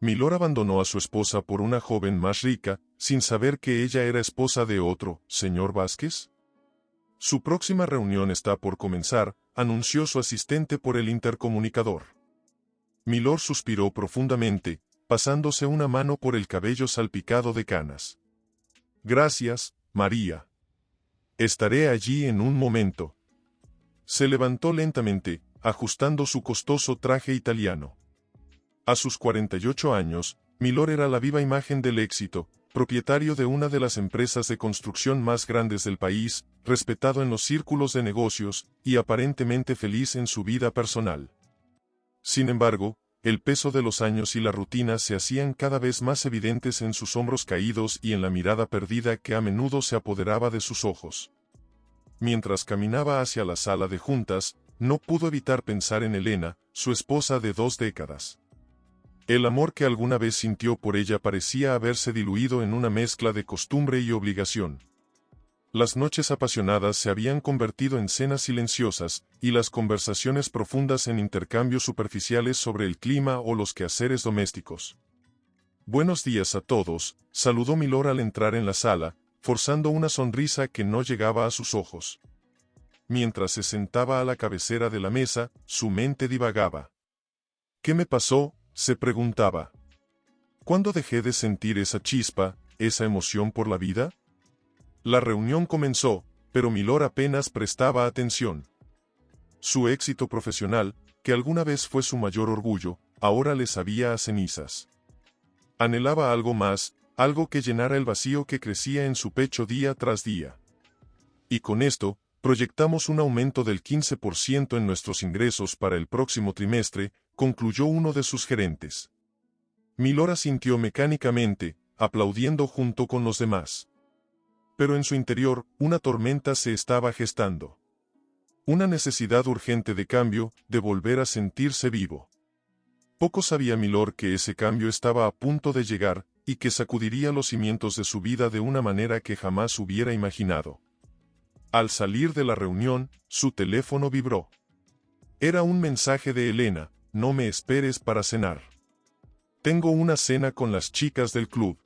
Milor abandonó a su esposa por una joven más rica, sin saber que ella era esposa de otro, señor Vázquez. Su próxima reunión está por comenzar, anunció su asistente por el intercomunicador. Milor suspiró profundamente, pasándose una mano por el cabello salpicado de canas. Gracias, María. Estaré allí en un momento. Se levantó lentamente, ajustando su costoso traje italiano. A sus 48 años, Milor era la viva imagen del éxito, propietario de una de las empresas de construcción más grandes del país, respetado en los círculos de negocios, y aparentemente feliz en su vida personal. Sin embargo, el peso de los años y la rutina se hacían cada vez más evidentes en sus hombros caídos y en la mirada perdida que a menudo se apoderaba de sus ojos. Mientras caminaba hacia la sala de juntas, no pudo evitar pensar en Elena, su esposa de 2 décadas. El amor que alguna vez sintió por ella parecía haberse diluido en una mezcla de costumbre y obligación. Las noches apasionadas se habían convertido en cenas silenciosas, y las conversaciones profundas en intercambios superficiales sobre el clima o los quehaceres domésticos. Buenos días a todos, saludó Milor al entrar en la sala, forzando una sonrisa que no llegaba a sus ojos. Mientras se sentaba a la cabecera de la mesa, su mente divagaba. ¿Qué me pasó?, se preguntaba. ¿Cuándo dejé de sentir esa chispa, esa emoción por la vida? La reunión comenzó, pero Milor apenas prestaba atención. Su éxito profesional, que alguna vez fue su mayor orgullo, ahora le sabía a cenizas. Anhelaba algo más, algo que llenara el vacío que crecía en su pecho día tras día. Y con esto, proyectamos un aumento del 15% en nuestros ingresos para el próximo trimestre, concluyó uno de sus gerentes. Milor asintió mecánicamente, aplaudiendo junto con los demás. Pero en su interior, una tormenta se estaba gestando. Una necesidad urgente de cambio, de volver a sentirse vivo. Poco sabía Milor que ese cambio estaba a punto de llegar, y que sacudiría los cimientos de su vida de una manera que jamás hubiera imaginado. Al salir de la reunión, su teléfono vibró. Era un mensaje de Elena: no me esperes para cenar. Tengo una cena con las chicas del club.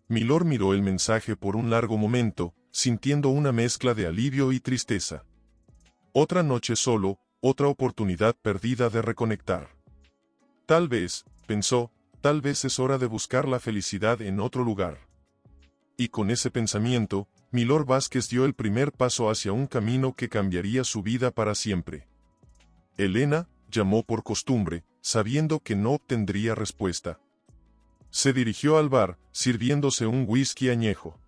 Milor miró el mensaje por un largo momento, sintiendo una mezcla de alivio y tristeza. Otra noche solo, otra oportunidad perdida de reconectar. Tal vez, pensó, tal vez es hora de buscar la felicidad en otro lugar. Y con ese pensamiento, Milor Vázquez dio el primer paso hacia un camino que cambiaría su vida para siempre. Elena, llamó por costumbre, sabiendo que no obtendría respuesta. Se dirigió al bar, sirviéndose un whisky añejo.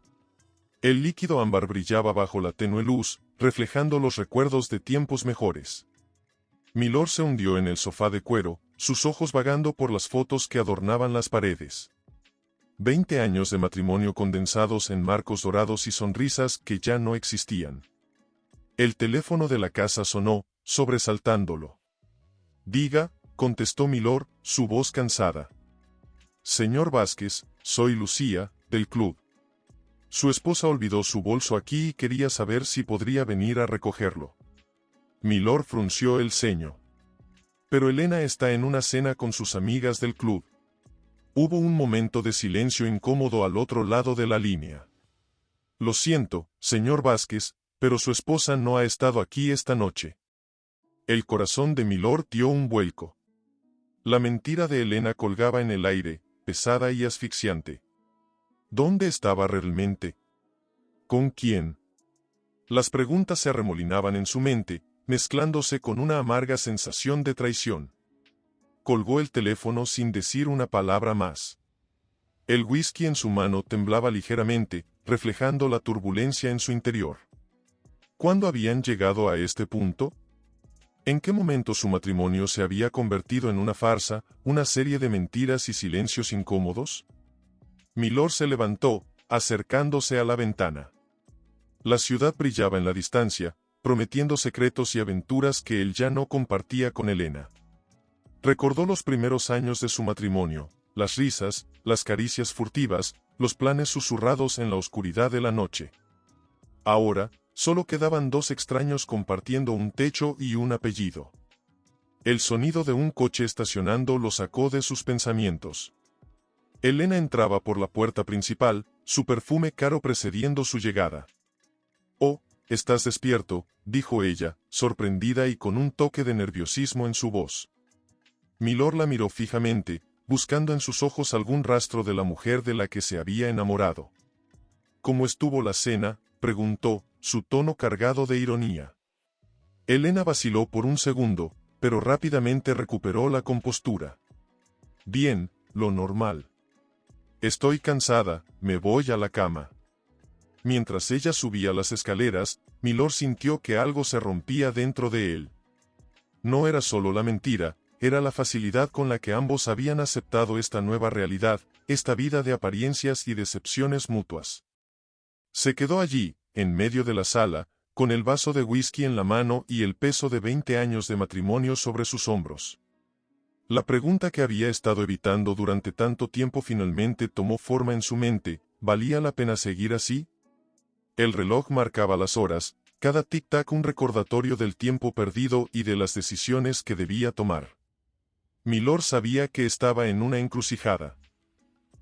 El líquido ámbar brillaba bajo la tenue luz, reflejando los recuerdos de tiempos mejores. Milor se hundió en el sofá de cuero, sus ojos vagando por las fotos que adornaban las paredes. 20 años de matrimonio condensados en marcos dorados y sonrisas que ya no existían. El teléfono de la casa sonó, sobresaltándolo. Diga, contestó Milor, su voz cansada. Señor Vázquez, soy Lucía, del club. Su esposa olvidó su bolso aquí y quería saber si podría venir a recogerlo. Milor frunció el ceño. Pero Elena está en una cena con sus amigas del club. Hubo un momento de silencio incómodo al otro lado de la línea. Lo siento, señor Vázquez, pero su esposa no ha estado aquí esta noche. El corazón de Milor dio un vuelco. La mentira de Elena colgaba en el aire, pesada y asfixiante. ¿Dónde estaba realmente? ¿Con quién? Las preguntas se arremolinaban en su mente, mezclándose con una amarga sensación de traición. Colgó el teléfono sin decir una palabra más. El whisky en su mano temblaba ligeramente, reflejando la turbulencia en su interior. ¿Cuándo habían llegado a este punto? ¿En qué momento su matrimonio se había convertido en una farsa, una serie de mentiras y silencios incómodos? Milor se levantó, acercándose a la ventana. La ciudad brillaba en la distancia, prometiendo secretos y aventuras que él ya no compartía con Elena. Recordó los primeros años de su matrimonio, las risas, las caricias furtivas, los planes susurrados en la oscuridad de la noche. Ahora, solo quedaban 2 extraños compartiendo un techo y un apellido. El sonido de un coche estacionando lo sacó de sus pensamientos. Elena entraba por la puerta principal, su perfume caro precediendo su llegada. «Oh, estás despierto», dijo ella, sorprendida y con un toque de nerviosismo en su voz. Milord la miró fijamente, buscando en sus ojos algún rastro de la mujer de la que se había enamorado. «¿Cómo estuvo la cena?», preguntó, su tono cargado de ironía. Elena vaciló por un segundo, pero rápidamente recuperó la compostura. «Bien, lo normal. Estoy cansada, me voy a la cama». Mientras ella subía las escaleras, Milord sintió que algo se rompía dentro de él. No era solo la mentira, era la facilidad con la que ambos habían aceptado esta nueva realidad, esta vida de apariencias y decepciones mutuas. Se quedó allí, en medio de la sala, con el vaso de whisky en la mano y el peso de 20 años de matrimonio sobre sus hombros. La pregunta que había estado evitando durante tanto tiempo finalmente tomó forma en su mente: ¿valía la pena seguir así? El reloj marcaba las horas, cada tic-tac un recordatorio del tiempo perdido y de las decisiones que debía tomar. Milord sabía que estaba en una encrucijada.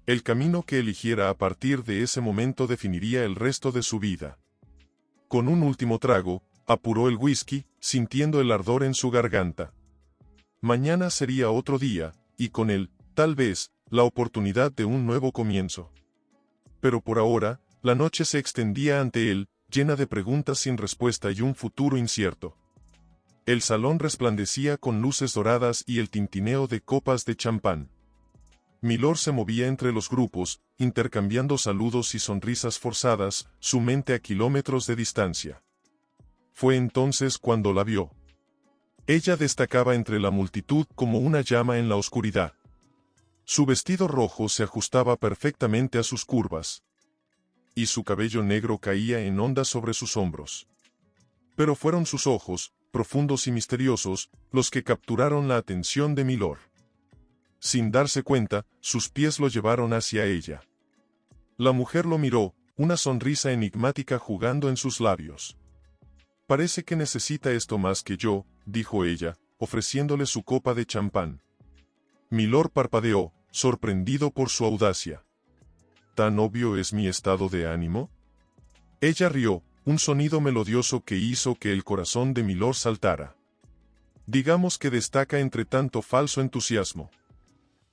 El camino que eligiera a partir de ese momento definiría el resto de su vida. Con un último trago, apuró el whisky, sintiendo el ardor en su garganta. Mañana sería otro día, y con él, tal vez, la oportunidad de un nuevo comienzo. Pero por ahora, la noche se extendía ante él, llena de preguntas sin respuesta y un futuro incierto. El salón resplandecía con luces doradas y el tintineo de copas de champán. Milord se movía entre los grupos, intercambiando saludos y sonrisas forzadas, su mente a kilómetros de distancia. Fue entonces cuando la vio. Ella destacaba entre la multitud como una llama en la oscuridad. Su vestido rojo se ajustaba perfectamente a sus curvas, y su cabello negro caía en ondas sobre sus hombros. Pero fueron sus ojos, profundos y misteriosos, los que capturaron la atención de Milord. Sin darse cuenta, sus pies lo llevaron hacia ella. La mujer lo miró, una sonrisa enigmática jugando en sus labios. «Parece que necesita esto más que yo», dijo ella, ofreciéndole su copa de champán. Milord parpadeó, sorprendido por su audacia. ¿Tan obvio es mi estado de ánimo? Ella rió, un sonido melodioso que hizo que el corazón de Milord saltara. Digamos que destaca entre tanto falso entusiasmo.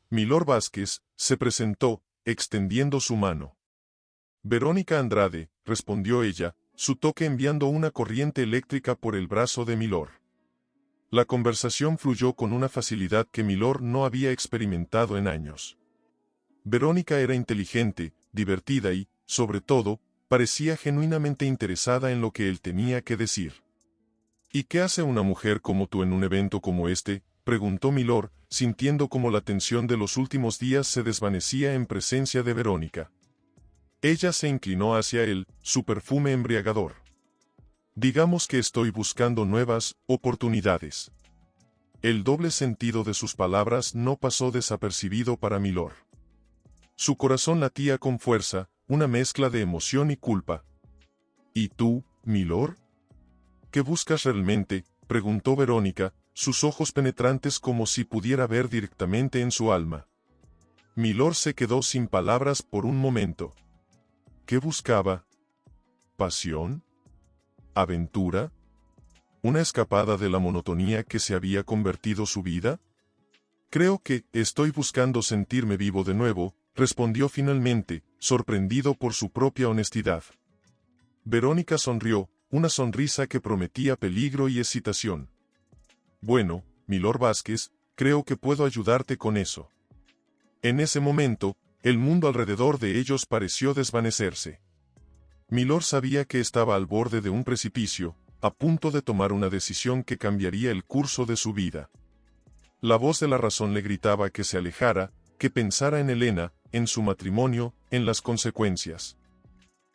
Milord Vázquez se presentó, extendiendo su mano. «Verónica Andrade», respondió ella, su toque enviando una corriente eléctrica por el brazo de Milord. La conversación fluyó con una facilidad que Milord no había experimentado en años. Verónica era inteligente, divertida y, sobre todo, parecía genuinamente interesada en lo que él tenía que decir. «¿Y qué hace una mujer como tú en un evento como este?», preguntó Milord, sintiendo como la tensión de los últimos días se desvanecía en presencia de Verónica. Ella se inclinó hacia él, su perfume embriagador. «Digamos que estoy buscando nuevas oportunidades». El doble sentido de sus palabras no pasó desapercibido para Milord. Su corazón latía con fuerza, una mezcla de emoción y culpa. «¿Y tú, Milord? ¿Qué buscas realmente?», preguntó Verónica, sus ojos penetrantes como si pudiera ver directamente en su alma. Milord se quedó sin palabras por un momento. ¿Qué buscaba? ¿Pasión? ¿Aventura? ¿Una escapada de la monotonía que se había convertido su vida? «Creo que estoy buscando sentirme vivo de nuevo», respondió finalmente, sorprendido por su propia honestidad. Verónica sonrió, una sonrisa que prometía peligro y excitación. «Bueno, Milord Vázquez, creo que puedo ayudarte con eso». En ese momento, el mundo alrededor de ellos pareció desvanecerse. Milord sabía que estaba al borde de un precipicio, a punto de tomar una decisión que cambiaría el curso de su vida. La voz de la razón le gritaba que se alejara, que pensara en Elena, en su matrimonio, en las consecuencias.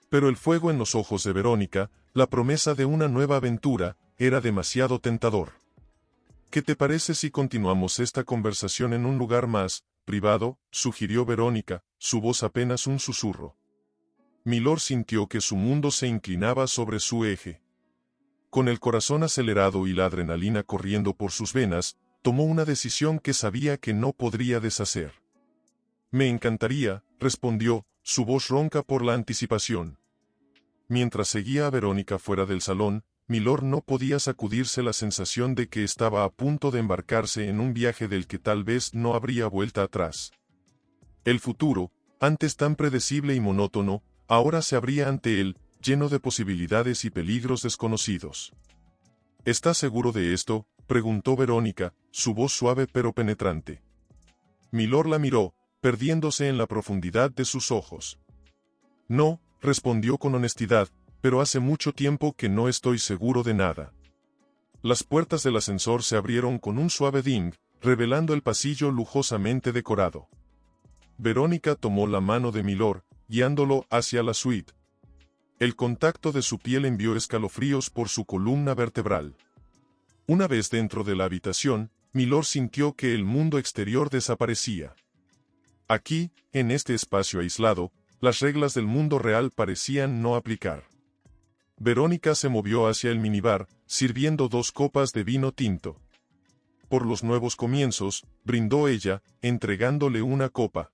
Pero el fuego en los ojos de Verónica, la promesa de una nueva aventura, era demasiado tentador. «¿Qué te parece si continuamos esta conversación en un lugar más privado?», sugirió Verónica, su voz apenas un susurro. Milord sintió que su mundo se inclinaba sobre su eje. Con el corazón acelerado y la adrenalina corriendo por sus venas, tomó una decisión que sabía que no podría deshacer. Me encantaría, respondió, su voz ronca por la anticipación. Mientras seguía a Verónica fuera del salón, Milord no podía sacudirse la sensación de que estaba a punto de embarcarse en un viaje del que tal vez no habría vuelta atrás. El futuro, antes tan predecible y monótono, ahora se abría ante él, lleno de posibilidades y peligros desconocidos. ¿Estás seguro de esto?, preguntó Verónica, su voz suave pero penetrante. Milord la miró, perdiéndose en la profundidad de sus ojos. No, respondió con honestidad, pero hace mucho tiempo que no estoy seguro de nada. Las puertas del ascensor se abrieron con un suave ding, revelando el pasillo lujosamente decorado. Verónica tomó la mano de Milord, guiándolo hacia la suite. El contacto de su piel envió escalofríos por su columna vertebral. Una vez dentro de la habitación, Milord sintió que el mundo exterior desaparecía. Aquí, en este espacio aislado, las reglas del mundo real parecían no aplicar. Verónica se movió hacia el minibar, sirviendo 2 copas de vino tinto. Por los nuevos comienzos, brindó ella, entregándole una copa.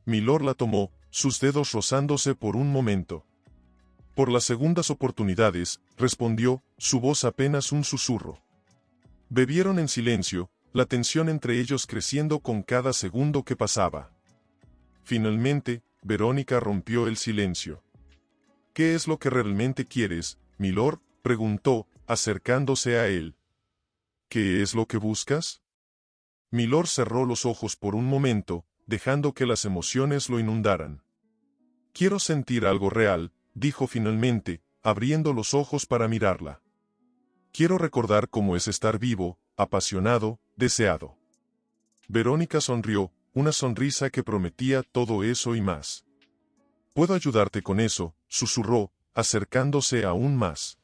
Milord la tomó, sus dedos rozándose por un momento. Por las segundas oportunidades, respondió, su voz apenas un susurro. Bebieron en silencio, la tensión entre ellos creciendo con cada segundo que pasaba. Finalmente, Verónica rompió el silencio. ¿Qué es lo que realmente quieres, Milord?, preguntó, acercándose a él. ¿Qué es lo que buscas? Milord cerró los ojos por un momento, dejando que las emociones lo inundaran. Quiero sentir algo real, dijo finalmente, abriendo los ojos para mirarla. Quiero recordar cómo es estar vivo, apasionado, deseado. Verónica sonrió, una sonrisa que prometía todo eso y más. Puedo ayudarte con eso, susurró, acercándose aún más.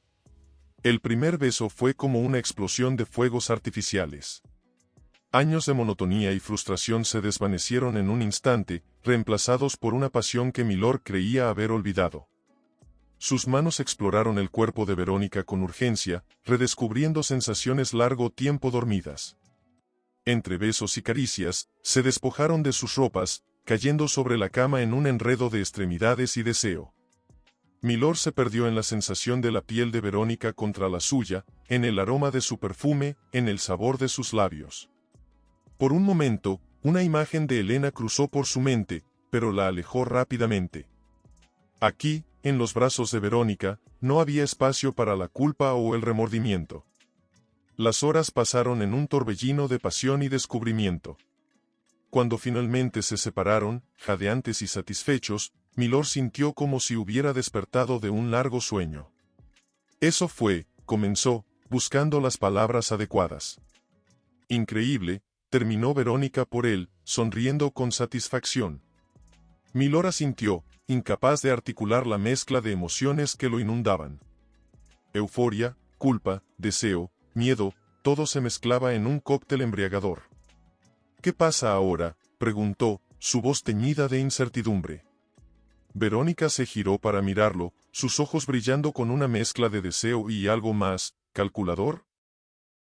El primer beso fue como una explosión de fuegos artificiales. Años de monotonía y frustración se desvanecieron en un instante, reemplazados por una pasión que Milord creía haber olvidado. Sus manos exploraron el cuerpo de Verónica con urgencia, redescubriendo sensaciones largo tiempo dormidas. Entre besos y caricias, se despojaron de sus ropas, cayendo sobre la cama en un enredo de extremidades y deseo. Milord se perdió en la sensación de la piel de Verónica contra la suya, en el aroma de su perfume, en el sabor de sus labios. Por un momento, una imagen de Elena cruzó por su mente, pero la alejó rápidamente. Aquí, en los brazos de Verónica, no había espacio para la culpa o el remordimiento. Las horas pasaron en un torbellino de pasión y descubrimiento. Cuando finalmente se separaron, jadeantes y satisfechos, Milord sintió como si hubiera despertado de un largo sueño. Eso fue, comenzó, buscando las palabras adecuadas. Increíble, terminó Verónica por él, sonriendo con satisfacción. Milord asintió, incapaz de articular la mezcla de emociones que lo inundaban. Euforia, culpa, deseo, miedo, todo se mezclaba en un cóctel embriagador. ¿Qué pasa ahora?, preguntó, su voz teñida de incertidumbre. Verónica se giró para mirarlo, sus ojos brillando con una mezcla de deseo y algo más, calculador.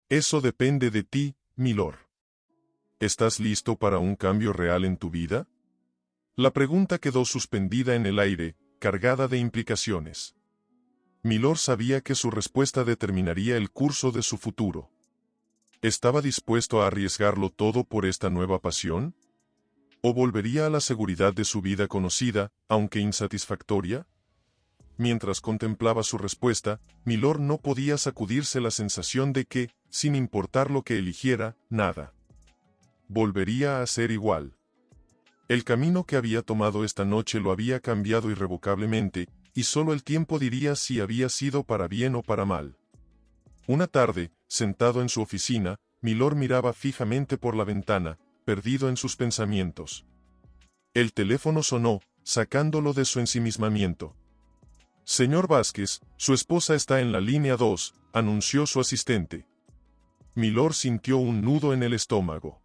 Eso depende de ti, Milord. ¿Estás listo para un cambio real en tu vida? La pregunta quedó suspendida en el aire, cargada de implicaciones. Milord sabía que su respuesta determinaría el curso de su futuro. ¿Estaba dispuesto a arriesgarlo todo por esta nueva pasión? ¿O volvería a la seguridad de su vida conocida, aunque insatisfactoria? Mientras contemplaba su respuesta, Milord no podía sacudirse la sensación de que, sin importar lo que eligiera, nada volvería a ser igual. El camino que había tomado esta noche lo había cambiado irrevocablemente, y solo el tiempo diría si había sido para bien o para mal. Una tarde, sentado en su oficina, Milord miraba fijamente por la ventana, perdido en sus pensamientos. El teléfono sonó, sacándolo de su ensimismamiento. «Señor Vázquez, su esposa está en la línea 2», anunció su asistente. Milord sintió un nudo en el estómago.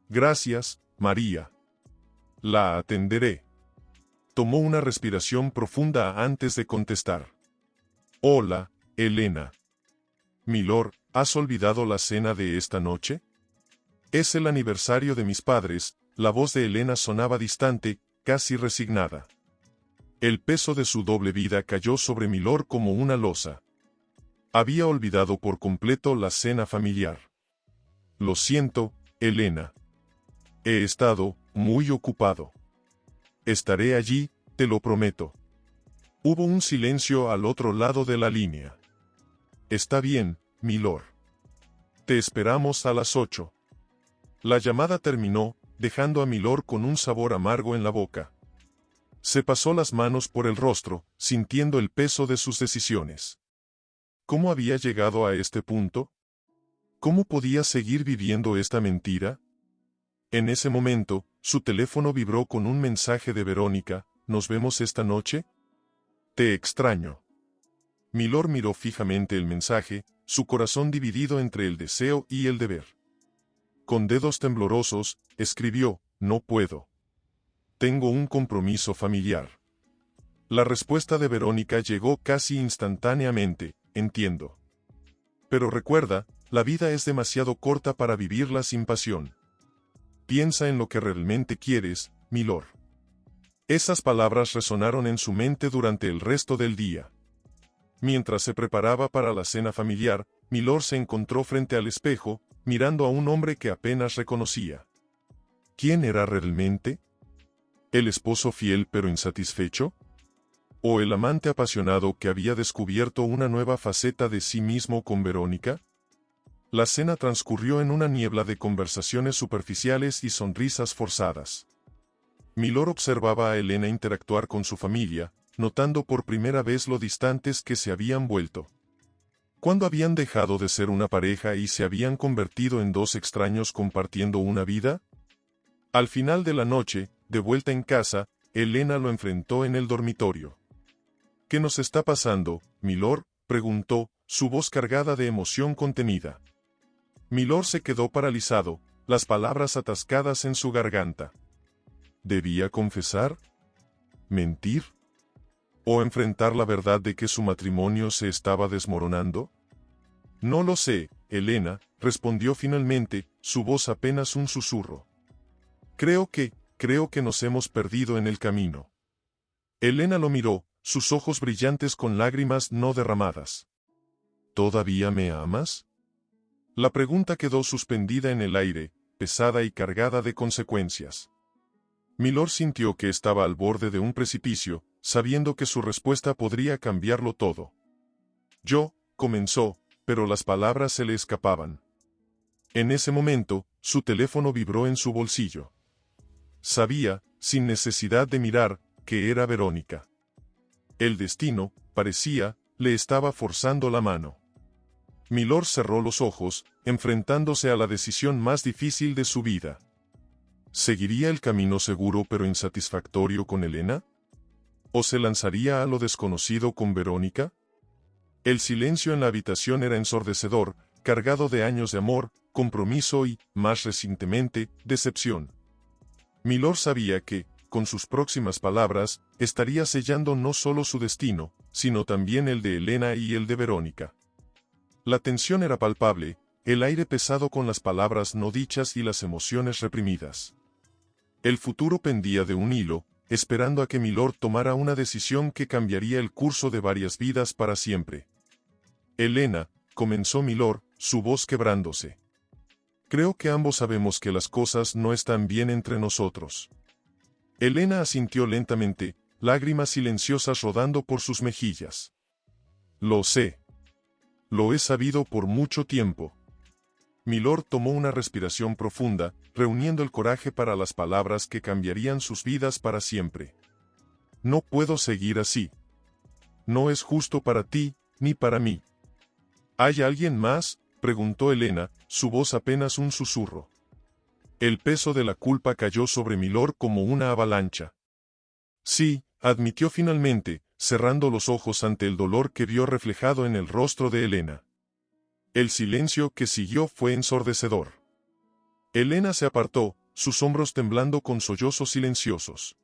«Gracias, María. La atenderé». Tomó una respiración profunda antes de contestar. «Hola, Elena». «Milord, ¿has olvidado la cena de esta noche? Es el aniversario de mis padres, la voz de Elena sonaba distante, casi resignada. El peso de su doble vida cayó sobre Milord como una losa. Había olvidado por completo la cena familiar. Lo siento, Elena. He estado muy ocupado. Estaré allí, te lo prometo. Hubo un silencio al otro lado de la línea. Está bien, Milord. Te esperamos a las 8. La llamada terminó, dejando a Milord con un sabor amargo en la boca. Se pasó las manos por el rostro, sintiendo el peso de sus decisiones. ¿Cómo había llegado a este punto? ¿Cómo podía seguir viviendo esta mentira? En ese momento, su teléfono vibró con un mensaje de Verónica. ¿Nos vemos esta noche? Te extraño. Milord miró fijamente el mensaje, su corazón dividido entre el deseo y el deber. Con dedos temblorosos, escribió, no puedo. Tengo un compromiso familiar. La respuesta de Verónica llegó casi instantáneamente, entiendo. Pero recuerda, la vida es demasiado corta para vivirla sin pasión. Piensa en lo que realmente quieres, Milord. Esas palabras resonaron en su mente durante el resto del día. Mientras se preparaba para la cena familiar, Milord se encontró frente al espejo, mirando a un hombre que apenas reconocía. ¿Quién era realmente? ¿El esposo fiel pero insatisfecho? ¿O el amante apasionado que había descubierto una nueva faceta de sí mismo con Verónica? La cena transcurrió en una niebla de conversaciones superficiales y sonrisas forzadas. Milord observaba a Elena interactuar con su familia, notando por primera vez lo distantes que se habían vuelto. ¿Cuándo habían dejado de ser una pareja y se habían convertido en dos extraños compartiendo una vida? Al final de la noche, de vuelta en casa, Elena lo enfrentó en el dormitorio. ¿Qué nos está pasando, Milord?, preguntó, su voz cargada de emoción contenida. Milord se quedó paralizado, las palabras atascadas en su garganta. ¿Debía confesar? ¿Mentir? ¿O enfrentar la verdad de que su matrimonio se estaba desmoronando? No lo sé, Elena, respondió finalmente, su voz apenas un susurro. Creo que nos hemos perdido en el camino. Elena lo miró, sus ojos brillantes con lágrimas no derramadas. ¿Todavía me amas? La pregunta quedó suspendida en el aire, pesada y cargada de consecuencias. Milord sintió que estaba al borde de un precipicio, sabiendo que su respuesta podría cambiarlo todo. Comenzó, pero las palabras se le escapaban. En ese momento, su teléfono vibró en su bolsillo. Sabía, sin necesidad de mirar, que era Verónica. El destino, parecía, le estaba forzando la mano. Milord cerró los ojos, enfrentándose a la decisión más difícil de su vida. ¿Seguiría el camino seguro pero insatisfactorio con Elena? ¿O se lanzaría a lo desconocido con Verónica? El silencio en la habitación era ensordecedor, cargado de años de amor, compromiso y, más recientemente, decepción. Milord sabía que, con sus próximas palabras, estaría sellando no solo su destino, sino también el de Elena y el de Verónica. La tensión era palpable, el aire pesado con las palabras no dichas y las emociones reprimidas. El futuro pendía de un hilo, esperando a que Milord tomara una decisión que cambiaría el curso de varias vidas para siempre. Elena, comenzó Milord, su voz quebrándose. Creo que ambos sabemos que las cosas no están bien entre nosotros. Elena asintió lentamente, lágrimas silenciosas rodando por sus mejillas. Lo sé. Lo he sabido por mucho tiempo. Milord tomó una respiración profunda, reuniendo el coraje para las palabras que cambiarían sus vidas para siempre. No puedo seguir así. No es justo para ti, ni para mí. ¿Hay alguien más?, preguntó Elena, su voz apenas un susurro. El peso de la culpa cayó sobre Milord como una avalancha. Sí, admitió finalmente, cerrando los ojos ante el dolor que vio reflejado en el rostro de Elena. El silencio que siguió fue ensordecedor. Elena se apartó, sus hombros temblando con sollozos silenciosos.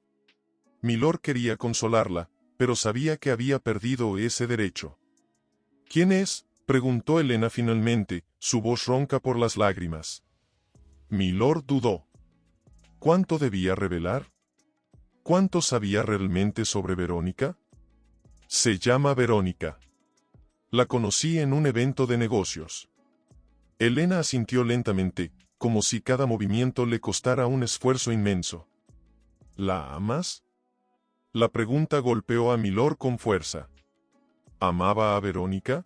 Milord quería consolarla, pero sabía que había perdido ese derecho. ¿Quién es?, preguntó Elena finalmente, su voz ronca por las lágrimas. Milord dudó. ¿Cuánto debía revelar? ¿Cuánto sabía realmente sobre Verónica? Se llama Verónica. La conocí en un evento de negocios. Elena asintió lentamente, como si cada movimiento le costara un esfuerzo inmenso. ¿La amas? La pregunta golpeó a Milord con fuerza. ¿Amaba a Verónica?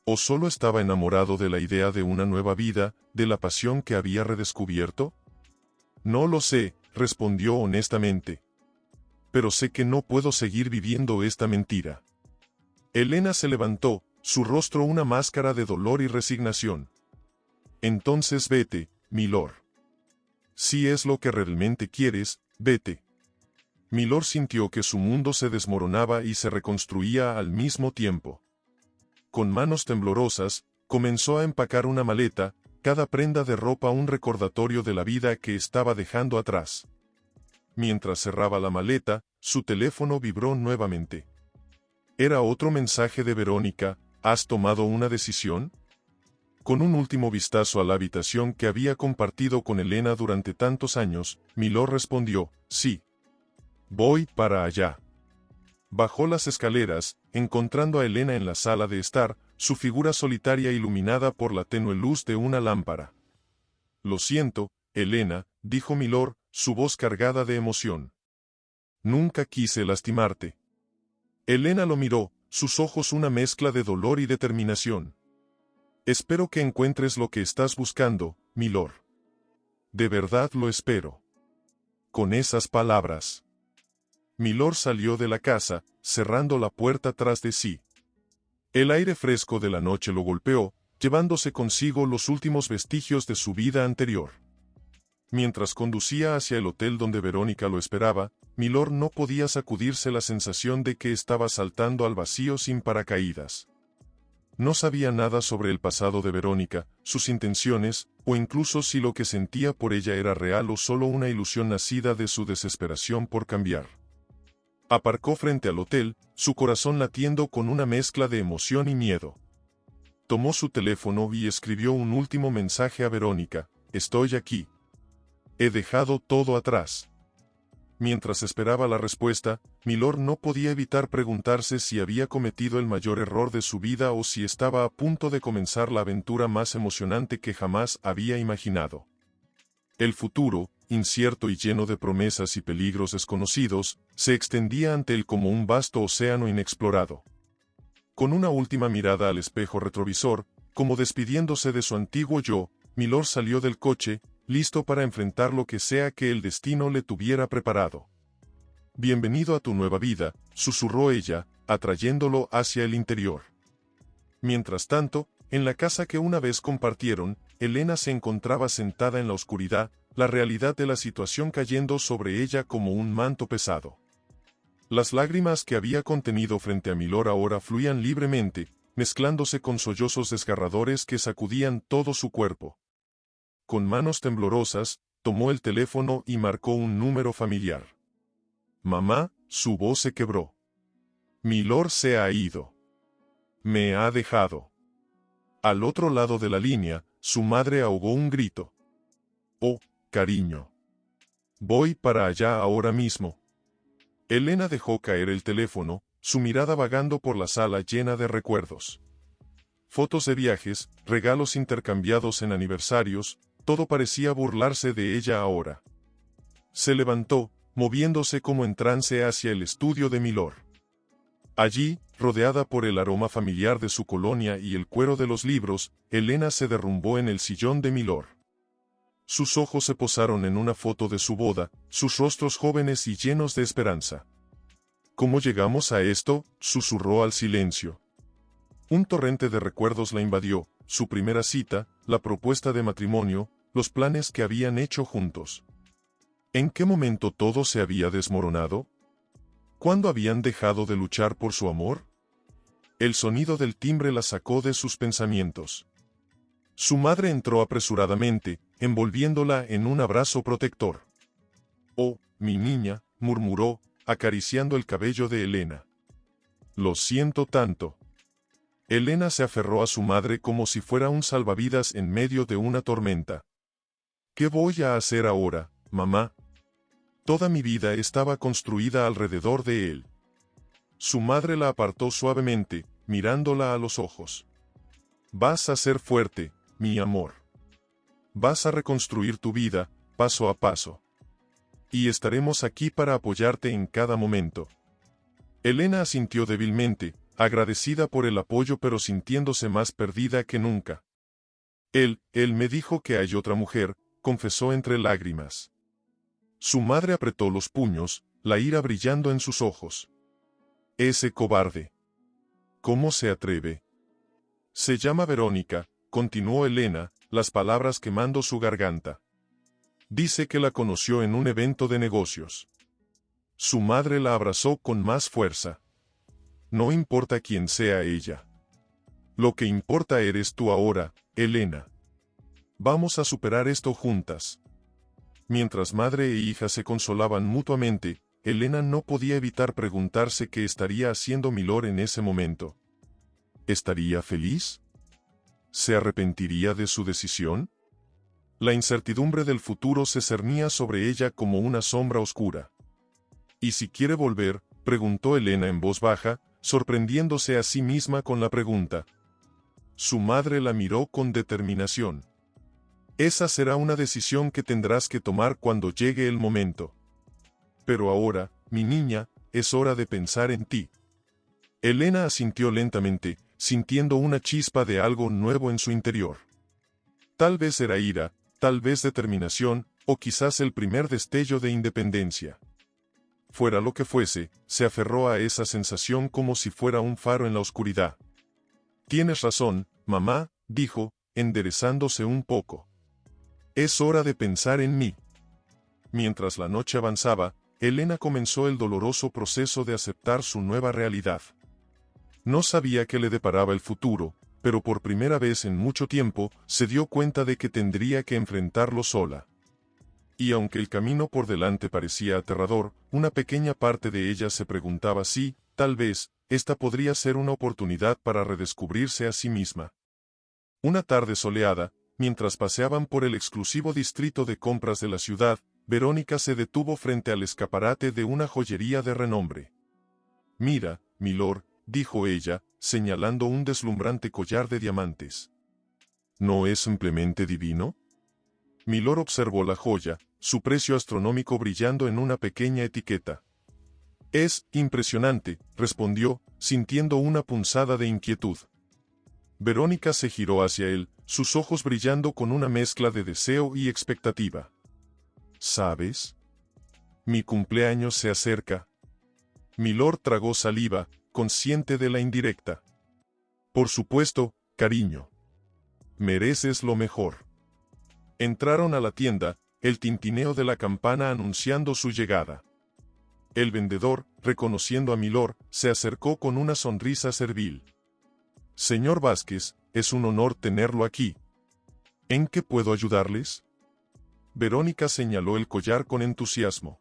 ¿O solo estaba enamorado de la idea de una nueva vida, de la pasión que había redescubierto? No lo sé, respondió honestamente. Pero sé que no puedo seguir viviendo esta mentira. Elena se levantó, su rostro una máscara de dolor y resignación. Entonces vete, Milord. Si es lo que realmente quieres, vete. Milord sintió que su mundo se desmoronaba y se reconstruía al mismo tiempo. Con manos temblorosas, comenzó a empacar una maleta, cada prenda de ropa un recordatorio de la vida que estaba dejando atrás. Mientras cerraba la maleta, su teléfono vibró nuevamente. Era otro mensaje de Verónica: ¿has tomado una decisión? Con un último vistazo a la habitación que había compartido con Elena durante tantos años, Milord respondió: sí. Voy para allá. Bajó las escaleras, encontrando a Elena en la sala de estar, su figura solitaria iluminada por la tenue luz de una lámpara. Lo siento, Elena, dijo Milord, su voz cargada de emoción. Nunca quise lastimarte. Elena lo miró, sus ojos una mezcla de dolor y determinación. Espero que encuentres lo que estás buscando, Milord. De verdad lo espero. Con esas palabras, Milord salió de la casa, cerrando la puerta tras de sí. El aire fresco de la noche lo golpeó, llevándose consigo los últimos vestigios de su vida anterior. Mientras conducía hacia el hotel donde Verónica lo esperaba, Milord no podía sacudirse la sensación de que estaba saltando al vacío sin paracaídas. No sabía nada sobre el pasado de Verónica, sus intenciones, o incluso si lo que sentía por ella era real o solo una ilusión nacida de su desesperación por cambiar. Aparcó frente al hotel, su corazón latiendo con una mezcla de emoción y miedo. Tomó su teléfono y escribió un último mensaje a Verónica: estoy aquí. He dejado todo atrás. Mientras esperaba la respuesta, Milord no podía evitar preguntarse si había cometido el mayor error de su vida o si estaba a punto de comenzar la aventura más emocionante que jamás había imaginado. El futuro, incierto y lleno de promesas y peligros desconocidos, se extendía ante él como un vasto océano inexplorado. Con una última mirada al espejo retrovisor, como despidiéndose de su antiguo yo, Milord salió del coche, listo para enfrentar lo que sea que el destino le tuviera preparado. Bienvenido a tu nueva vida, susurró ella, atrayéndolo hacia el interior. Mientras tanto, en la casa que una vez compartieron, Elena se encontraba sentada en la oscuridad, la realidad de la situación cayendo sobre ella como un manto pesado. Las lágrimas que había contenido frente a Milord ahora fluían libremente, mezclándose con sollozos desgarradores que sacudían todo su cuerpo. Con manos temblorosas, tomó el teléfono y marcó un número familiar. Mamá, su voz se quebró. Milord se ha ido. Me ha dejado. Al otro lado de la línea, su madre ahogó un grito. Oh, cariño. Voy para allá ahora mismo. Elena dejó caer el teléfono, su mirada vagando por la sala llena de recuerdos. Fotos de viajes, regalos intercambiados en aniversarios, todo parecía burlarse de ella ahora. Se levantó, moviéndose como en trance hacia el estudio de Milord. Allí, rodeada por el aroma familiar de su colonia y el cuero de los libros, Elena se derrumbó en el sillón de Milord. Sus ojos se posaron en una foto de su boda, sus rostros jóvenes y llenos de esperanza. ¿Cómo llegamos a esto?, susurró al silencio. Un torrente de recuerdos la invadió, su primera cita, la propuesta de matrimonio, los planes que habían hecho juntos. ¿En qué momento todo se había desmoronado? ¿Cuándo habían dejado de luchar por su amor? El sonido del timbre la sacó de sus pensamientos. Su madre entró apresuradamente, envolviéndola en un abrazo protector. «Oh, mi niña», murmuró, acariciando el cabello de Elena. «Lo siento tanto». Elena se aferró a su madre como si fuera un salvavidas en medio de una tormenta. «¿Qué voy a hacer ahora?», mamá. Toda mi vida estaba construida alrededor de él. Su madre la apartó suavemente, mirándola a los ojos. Vas a ser fuerte, mi amor. Vas a reconstruir tu vida, paso a paso. Y estaremos aquí para apoyarte en cada momento. Elena asintió débilmente, agradecida por el apoyo pero sintiéndose más perdida que nunca. Él me dijo que hay otra mujer, confesó entre lágrimas. Su madre apretó los puños, la ira brillando en sus ojos. Ese cobarde. ¿Cómo se atreve? Se llama Verónica, continuó Elena, las palabras quemando su garganta. Dice que la conoció en un evento de negocios. Su madre la abrazó con más fuerza. No importa quién sea ella. Lo que importa eres tú ahora, Elena. Vamos a superar esto juntas. Mientras madre e hija se consolaban mutuamente, Elena no podía evitar preguntarse qué estaría haciendo Milord en ese momento. ¿Estaría feliz? ¿Se arrepentiría de su decisión? La incertidumbre del futuro se cernía sobre ella como una sombra oscura. ¿Y si quiere volver?, preguntó Elena en voz baja, sorprendiéndose a sí misma con la pregunta. Su madre la miró con determinación. Esa será una decisión que tendrás que tomar cuando llegue el momento. Pero ahora, mi niña, es hora de pensar en ti. Elena asintió lentamente, sintiendo una chispa de algo nuevo en su interior. Tal vez era ira, tal vez determinación, o quizás el primer destello de independencia. Fuera lo que fuese, se aferró a esa sensación como si fuera un faro en la oscuridad. Tienes razón, mamá, dijo, enderezándose un poco. Es hora de pensar en mí. Mientras la noche avanzaba, Elena comenzó el doloroso proceso de aceptar su nueva realidad. No sabía qué le deparaba el futuro, pero por primera vez en mucho tiempo, se dio cuenta de que tendría que enfrentarlo sola. Y aunque el camino por delante parecía aterrador, una pequeña parte de ella se preguntaba si, tal vez, esta podría ser una oportunidad para redescubrirse a sí misma. Una tarde soleada, mientras paseaban por el exclusivo distrito de compras de la ciudad, Verónica se detuvo frente al escaparate de una joyería de renombre. Mira, Milord, dijo ella, señalando un deslumbrante collar de diamantes. ¿No es simplemente divino? Milord observó la joya, su precio astronómico brillando en una pequeña etiqueta. Es impresionante, respondió, sintiendo una punzada de inquietud. Verónica se giró hacia él, sus ojos brillando con una mezcla de deseo y expectativa. ¿Sabes? Mi cumpleaños se acerca. Milord tragó saliva, consciente de la indirecta. Por supuesto, cariño. Mereces lo mejor. Entraron a la tienda, el tintineo de la campana anunciando su llegada. El vendedor, reconociendo a Milord, se acercó con una sonrisa servil. Señor Vázquez, es un honor tenerlo aquí. ¿En qué puedo ayudarles? Verónica señaló el collar con entusiasmo.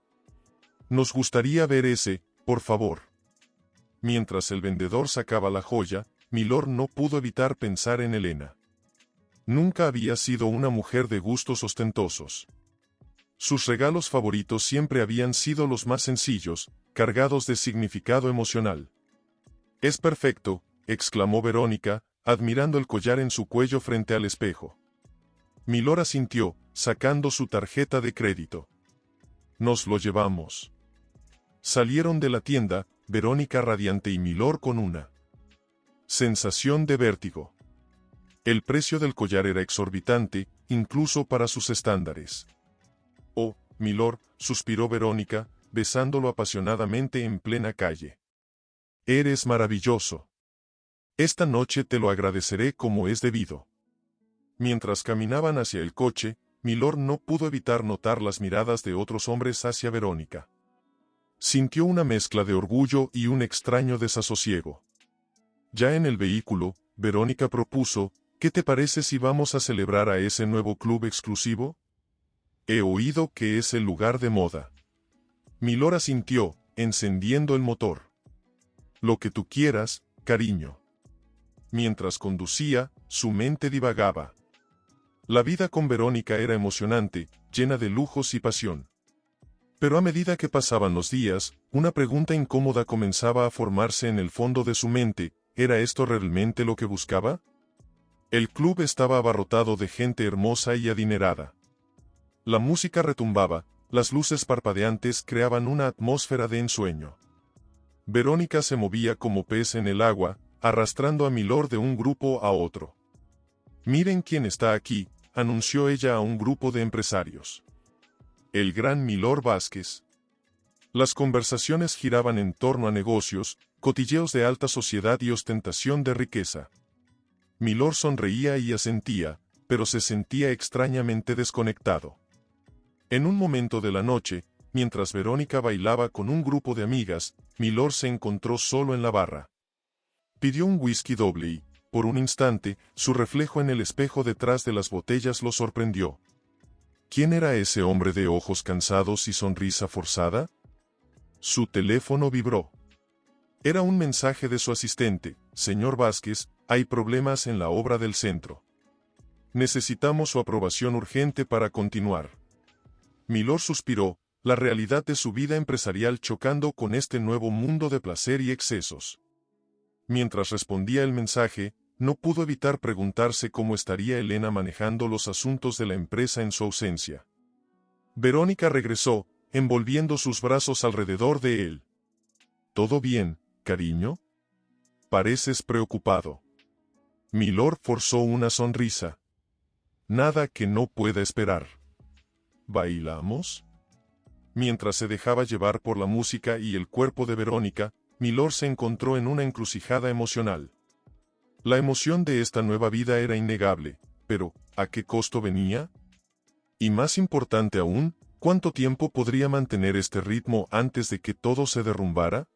Nos gustaría ver ese, por favor. Mientras el vendedor sacaba la joya, Milord no pudo evitar pensar en Elena. Nunca había sido una mujer de gustos ostentosos. Sus regalos favoritos siempre habían sido los más sencillos, cargados de significado emocional. Es perfecto, exclamó Verónica, admirando el collar en su cuello frente al espejo. Milord asintió, sacando su tarjeta de crédito. Nos lo llevamos. Salieron de la tienda, Verónica radiante y Milord con una sensación de vértigo. El precio del collar era exorbitante, incluso para sus estándares. Oh, Milord, suspiró Verónica, besándolo apasionadamente en plena calle. Eres maravilloso. Esta noche te lo agradeceré como es debido. Mientras caminaban hacia el coche, Milord no pudo evitar notar las miradas de otros hombres hacia Verónica. Sintió una mezcla de orgullo y un extraño desasosiego. Ya en el vehículo, Verónica propuso, ¿qué te parece si vamos a celebrar a ese nuevo club exclusivo? He oído que es el lugar de moda. Milord asintió, encendiendo el motor. Lo que tú quieras, cariño. Mientras conducía, su mente divagaba. La vida con Verónica era emocionante, llena de lujos y pasión. Pero a medida que pasaban los días, una pregunta incómoda comenzaba a formarse en el fondo de su mente: ¿era esto realmente lo que buscaba? El club estaba abarrotado de gente hermosa y adinerada. La música retumbaba, las luces parpadeantes creaban una atmósfera de ensueño. Verónica se movía como pez en el agua, arrastrando a Milord de un grupo a otro. «Miren quién está aquí», anunció ella a un grupo de empresarios. El gran Milord Vázquez. Las conversaciones giraban en torno a negocios, cotilleos de alta sociedad y ostentación de riqueza. Milord sonreía y asentía, pero se sentía extrañamente desconectado. En un momento de la noche, mientras Verónica bailaba con un grupo de amigas, Milord se encontró solo en la barra. Pidió un whisky doble y, por un instante, su reflejo en el espejo detrás de las botellas lo sorprendió. ¿Quién era ese hombre de ojos cansados y sonrisa forzada? Su teléfono vibró. Era un mensaje de su asistente: «Señor Vázquez, hay problemas en la obra del centro. Necesitamos su aprobación urgente para continuar». Milord suspiró, la realidad de su vida empresarial chocando con este nuevo mundo de placer y excesos. Mientras respondía el mensaje, no pudo evitar preguntarse cómo estaría Elena manejando los asuntos de la empresa en su ausencia. Verónica regresó, envolviendo sus brazos alrededor de él. «¿Todo bien, cariño? Pareces preocupado». Milord forzó una sonrisa. «Nada que no pueda esperar». «¿Bailamos?». Mientras se dejaba llevar por la música y el cuerpo de Verónica, Milord se encontró en una encrucijada emocional. La emoción de esta nueva vida era innegable, pero ¿a qué costo venía? Y más importante aún, ¿cuánto tiempo podría mantener este ritmo antes de que todo se derrumbara?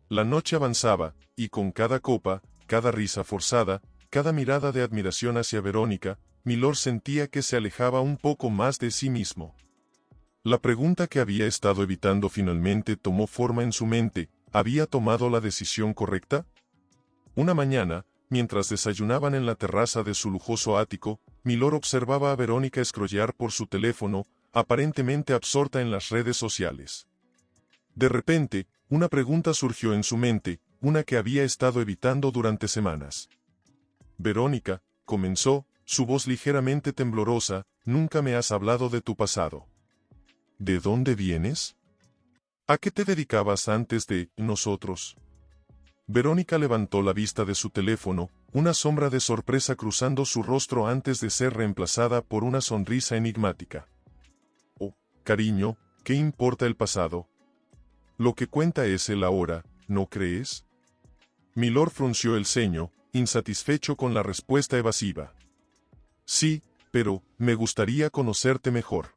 La noche avanzaba, y con cada copa, cada risa forzada, cada mirada de admiración hacia Verónica, Milord sentía que se alejaba un poco más de sí mismo. La pregunta que había estado evitando finalmente tomó forma en su mente: ¿había tomado la decisión correcta? Una mañana, mientras desayunaban en la terraza de su lujoso ático, Milord observaba a Verónica scrollear por su teléfono, aparentemente absorta en las redes sociales. De repente, una pregunta surgió en su mente, una que había estado evitando durante semanas. «Verónica», comenzó, su voz ligeramente temblorosa, «nunca me has hablado de tu pasado. ¿De dónde vienes? ¿A qué te dedicabas antes de nosotros?». Verónica levantó la vista de su teléfono, una sombra de sorpresa cruzando su rostro antes de ser reemplazada por una sonrisa enigmática. «Oh, cariño, ¿qué importa el pasado? Lo que cuenta es el ahora, ¿no crees?». Milord frunció el ceño, insatisfecho con la respuesta evasiva. «Sí, pero me gustaría conocerte mejor.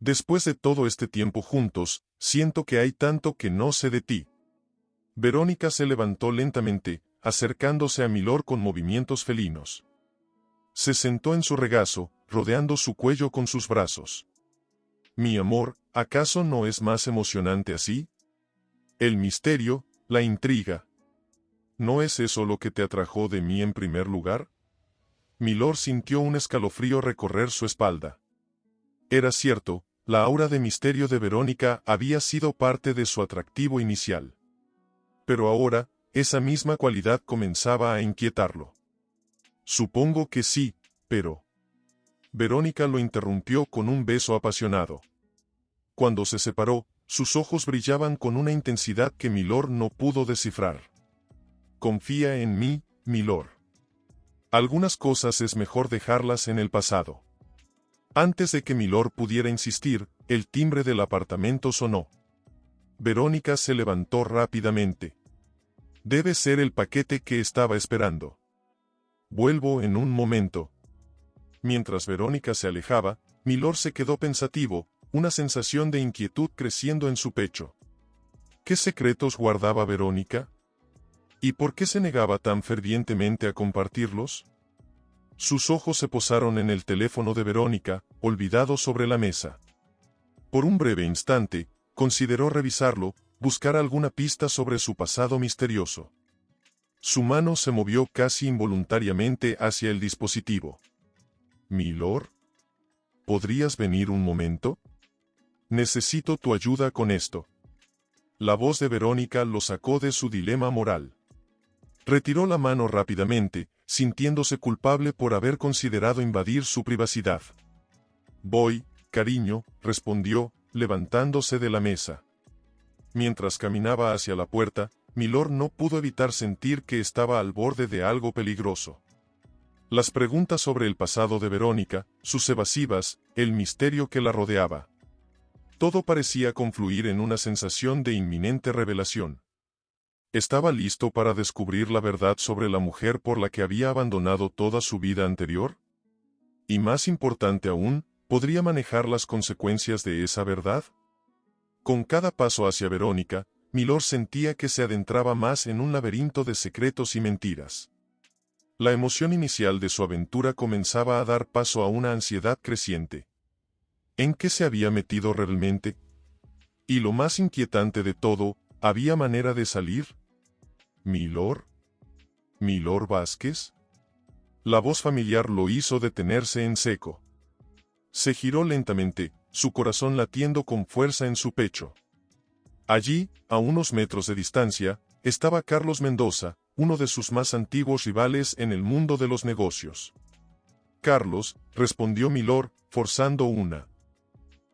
Después de todo este tiempo juntos, siento que hay tanto que no sé de ti». Verónica se levantó lentamente, acercándose a Milord con movimientos felinos. Se sentó en su regazo, rodeando su cuello con sus brazos. «Mi amor, ¿acaso no es más emocionante así? El misterio, la intriga. ¿No es eso lo que te atrajo de mí en primer lugar?». Milord sintió un escalofrío recorrer su espalda. Era cierto, la aura de misterio de Verónica había sido parte de su atractivo inicial. Pero ahora, esa misma cualidad comenzaba a inquietarlo. «Supongo que sí, pero…». Verónica lo interrumpió con un beso apasionado. Cuando se separó, sus ojos brillaban con una intensidad que Milord no pudo descifrar. «Confía en mí, Milord. Algunas cosas es mejor dejarlas en el pasado». Antes de que Milord pudiera insistir, el timbre del apartamento sonó. Verónica se levantó rápidamente. «Debe ser el paquete que estaba esperando. Vuelvo en un momento». Mientras Verónica se alejaba, Milord se quedó pensativo, una sensación de inquietud creciendo en su pecho. ¿Qué secretos guardaba Verónica? ¿Y por qué se negaba tan fervientemente a compartirlos? Sus ojos se posaron en el teléfono de Verónica, olvidado sobre la mesa. Por un breve instante, consideró revisarlo, buscar alguna pista sobre su pasado misterioso. Su mano se movió casi involuntariamente hacia el dispositivo. Milord, ¿podrías venir un momento? Necesito tu ayuda con esto. La voz de Verónica lo sacó de su dilema moral. Retiró la mano rápidamente, sintiéndose culpable por haber considerado invadir su privacidad. Voy, cariño, respondió, levantándose de la mesa. Mientras caminaba hacia la puerta, Milord no pudo evitar sentir que estaba al borde de algo peligroso. Las preguntas sobre el pasado de Verónica, sus evasivas, el misterio que la rodeaba. Todo parecía confluir en una sensación de inminente revelación. ¿Estaba listo para descubrir la verdad sobre la mujer por la que había abandonado toda su vida anterior? Y más importante aún, ¿podría manejar las consecuencias de esa verdad? Con cada paso hacia Verónica, Milord sentía que se adentraba más en un laberinto de secretos y mentiras. La emoción inicial de su aventura comenzaba a dar paso a una ansiedad creciente. ¿En qué se había metido realmente? Y lo más inquietante de todo, ¿había manera de salir? ¿Milord? ¿Milord Vázquez? La voz familiar lo hizo detenerse en seco. Se giró lentamente, su corazón latiendo con fuerza en su pecho. Allí, a unos metros de distancia, estaba Carlos Mendoza, uno de sus más antiguos rivales en el mundo de los negocios. Carlos, respondió Milord, forzando una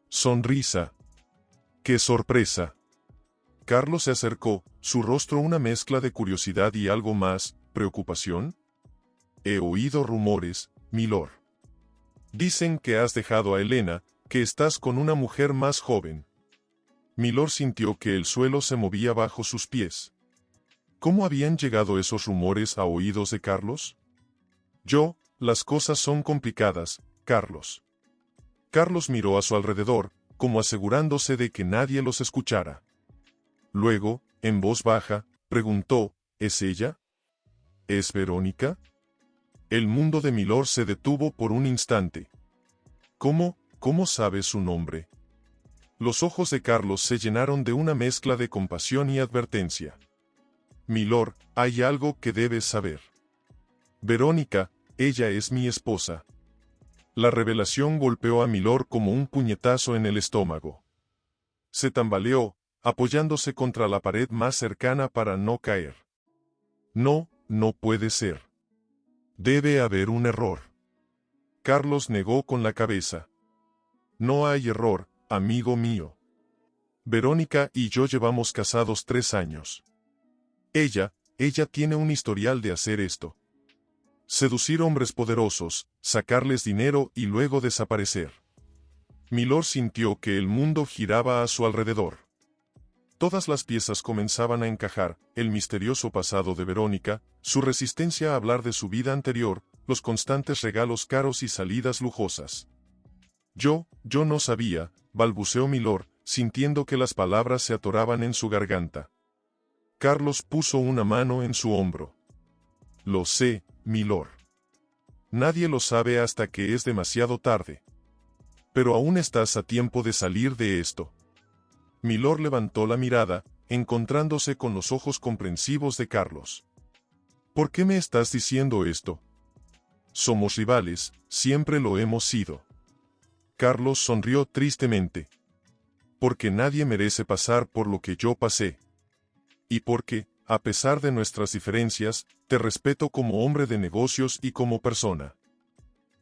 sonrisa. ¡Qué sorpresa! Carlos se acercó, su rostro una mezcla de curiosidad y algo más, preocupación. He oído rumores, Milord. Dicen que has dejado a Elena, que estás con una mujer más joven. Milord sintió que el suelo se movía bajo sus pies. ¿Cómo habían llegado esos rumores a oídos de Carlos? Las cosas son complicadas, Carlos. Carlos miró a su alrededor, como asegurándose de que nadie los escuchara. Luego, en voz baja, preguntó, ¿es ella? ¿Es Verónica? El mundo de Milord se detuvo por un instante. ¿Cómo sabe su nombre? Los ojos de Carlos se llenaron de una mezcla de compasión y advertencia. Milord, hay algo que debes saber. Verónica, ella es mi esposa. La revelación golpeó a Milord como un puñetazo en el estómago. Se tambaleó, apoyándose contra la pared más cercana para no caer. No puede ser. Debe haber un error. Carlos negó con la cabeza. No hay error, amigo mío. Verónica y yo llevamos casados 3 años. Ella tiene un historial de hacer esto. Seducir hombres poderosos, sacarles dinero y luego desaparecer. Milord sintió que el mundo giraba a su alrededor. Todas las piezas comenzaban a encajar, el misterioso pasado de Verónica, su resistencia a hablar de su vida anterior, los constantes regalos caros y salidas lujosas. Yo no sabía, balbuceó Milord, sintiendo que las palabras se atoraban en su garganta. Carlos puso una mano en su hombro. Lo sé, Milord. Nadie lo sabe hasta que es demasiado tarde. Pero aún estás a tiempo de salir de esto. Milord levantó la mirada, encontrándose con los ojos comprensivos de Carlos. ¿Por qué me estás diciendo esto? Somos rivales, siempre lo hemos sido. Carlos sonrió tristemente. Porque nadie merece pasar por lo que yo pasé. Y porque, a pesar de nuestras diferencias, te respeto como hombre de negocios y como persona.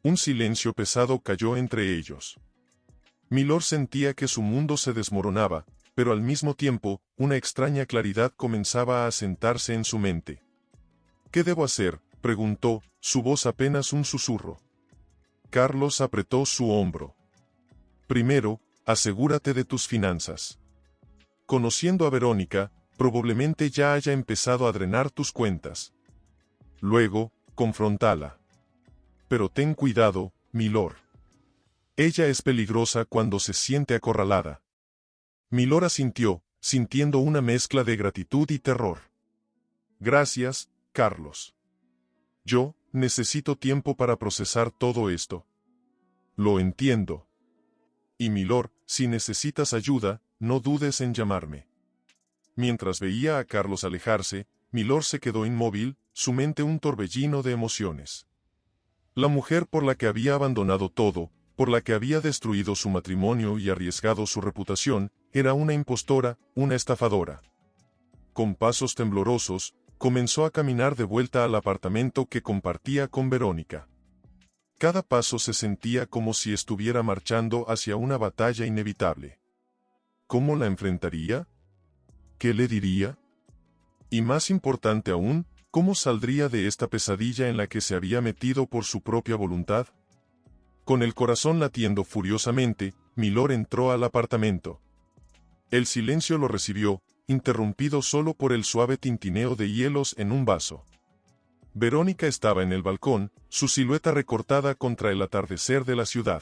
Un silencio pesado cayó entre ellos. Milord sentía que su mundo se desmoronaba, pero al mismo tiempo, una extraña claridad comenzaba a asentarse en su mente. ¿Qué debo hacer?, preguntó, su voz apenas un susurro. Carlos apretó su hombro. Primero, asegúrate de tus finanzas. Conociendo a Verónica, probablemente ya haya empezado a drenar tus cuentas. Luego, confróntala. Pero ten cuidado, Milord. Ella es peligrosa cuando se siente acorralada. Milord asintió, sintiendo una mezcla de gratitud y terror. Gracias, Carlos. Yo necesito tiempo para procesar todo esto. Lo entiendo. Y Milord, si necesitas ayuda, no dudes en llamarme. Mientras veía a Carlos alejarse, Milord se quedó inmóvil, su mente un torbellino de emociones. La mujer por la que había abandonado todo, por la que había destruido su matrimonio y arriesgado su reputación, era una impostora, una estafadora. Con pasos temblorosos, comenzó a caminar de vuelta al apartamento que compartía con Verónica. Cada paso se sentía como si estuviera marchando hacia una batalla inevitable. ¿Cómo la enfrentaría? ¿Qué le diría? Y más importante aún, ¿cómo saldría de esta pesadilla en la que se había metido por su propia voluntad? Con el corazón latiendo furiosamente, Milord entró al apartamento. El silencio lo recibió, interrumpido solo por el suave tintineo de hielos en un vaso. Verónica estaba en el balcón, su silueta recortada contra el atardecer de la ciudad.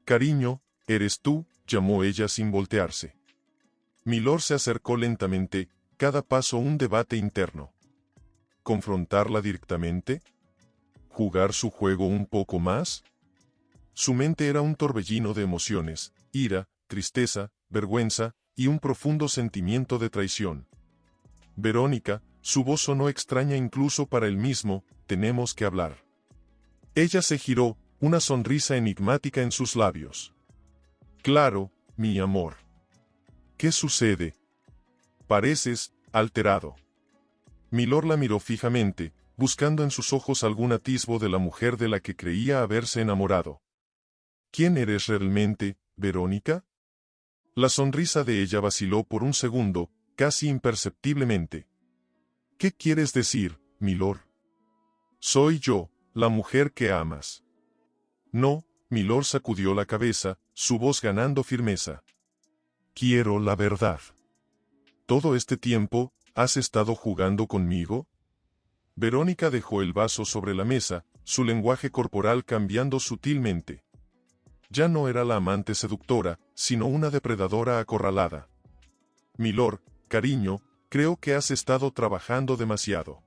«Cariño, ¿eres tú?», llamó ella sin voltearse. Milord se acercó lentamente, cada paso un debate interno. ¿Confrontarla directamente? ¿Jugar su juego un poco más? Su mente era un torbellino de emociones, ira, tristeza, vergüenza, y un profundo sentimiento de traición. Verónica, su voz sonó extraña incluso para él mismo, «tenemos que hablar». Ella se giró, una sonrisa enigmática en sus labios. «Claro, mi amor». «¿Qué sucede? Pareces alterado». Milord la miró fijamente, buscando en sus ojos algún atisbo de la mujer de la que creía haberse enamorado. «¿Quién eres realmente, Verónica?». La sonrisa de ella vaciló por un segundo, casi imperceptiblemente. «¿Qué quieres decir, Milord?». «Soy yo, la mujer que amas». «No», Milord sacudió la cabeza, su voz ganando firmeza. «Quiero la verdad». «¿Todo este tiempo, has estado jugando conmigo?». Verónica dejó el vaso sobre la mesa, su lenguaje corporal cambiando sutilmente. Ya no era la amante seductora, sino una depredadora acorralada. «Milord, cariño, creo que has estado trabajando demasiado.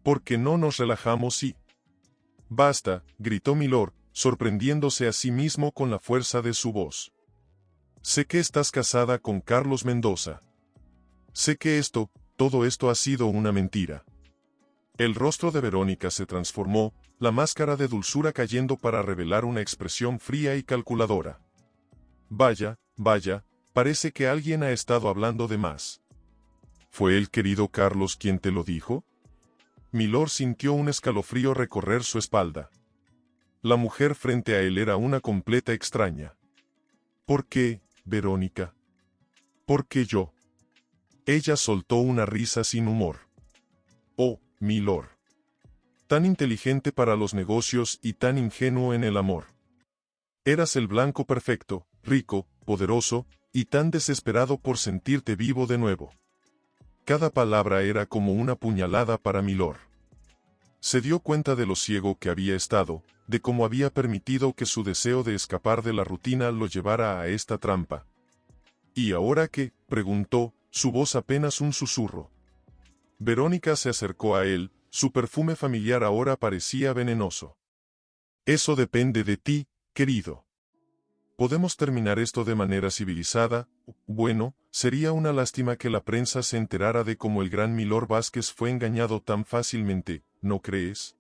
¿Por qué no nos relajamos y...». «Basta», gritó Milord, sorprendiéndose a sí mismo con la fuerza de su voz. «Sé que estás casada con Carlos Mendoza. Sé que todo esto ha sido una mentira». El rostro de Verónica se transformó, la máscara de dulzura cayendo para revelar una expresión fría y calculadora. «Vaya, parece que alguien ha estado hablando de más». «¿Fue el querido Carlos quien te lo dijo?». Milord sintió un escalofrío recorrer su espalda. La mujer frente a él era una completa extraña. «¿Por qué, Verónica? ¿Por qué yo?». Ella soltó una risa sin humor. «Oh, Milord. Tan inteligente para los negocios y tan ingenuo en el amor. Eras el blanco perfecto, rico, poderoso, y tan desesperado por sentirte vivo de nuevo». Cada palabra era como una puñalada para Milord. Se dio cuenta de lo ciego que había estado, de cómo había permitido que su deseo de escapar de la rutina lo llevara a esta trampa. «¿Y ahora qué?», preguntó, su voz apenas un susurro. Verónica se acercó a él, su perfume familiar ahora parecía venenoso. «Eso depende de ti, querido. Podemos terminar esto de manera civilizada. Bueno, sería una lástima que la prensa se enterara de cómo el gran Milord Vázquez fue engañado tan fácilmente, ¿no crees?».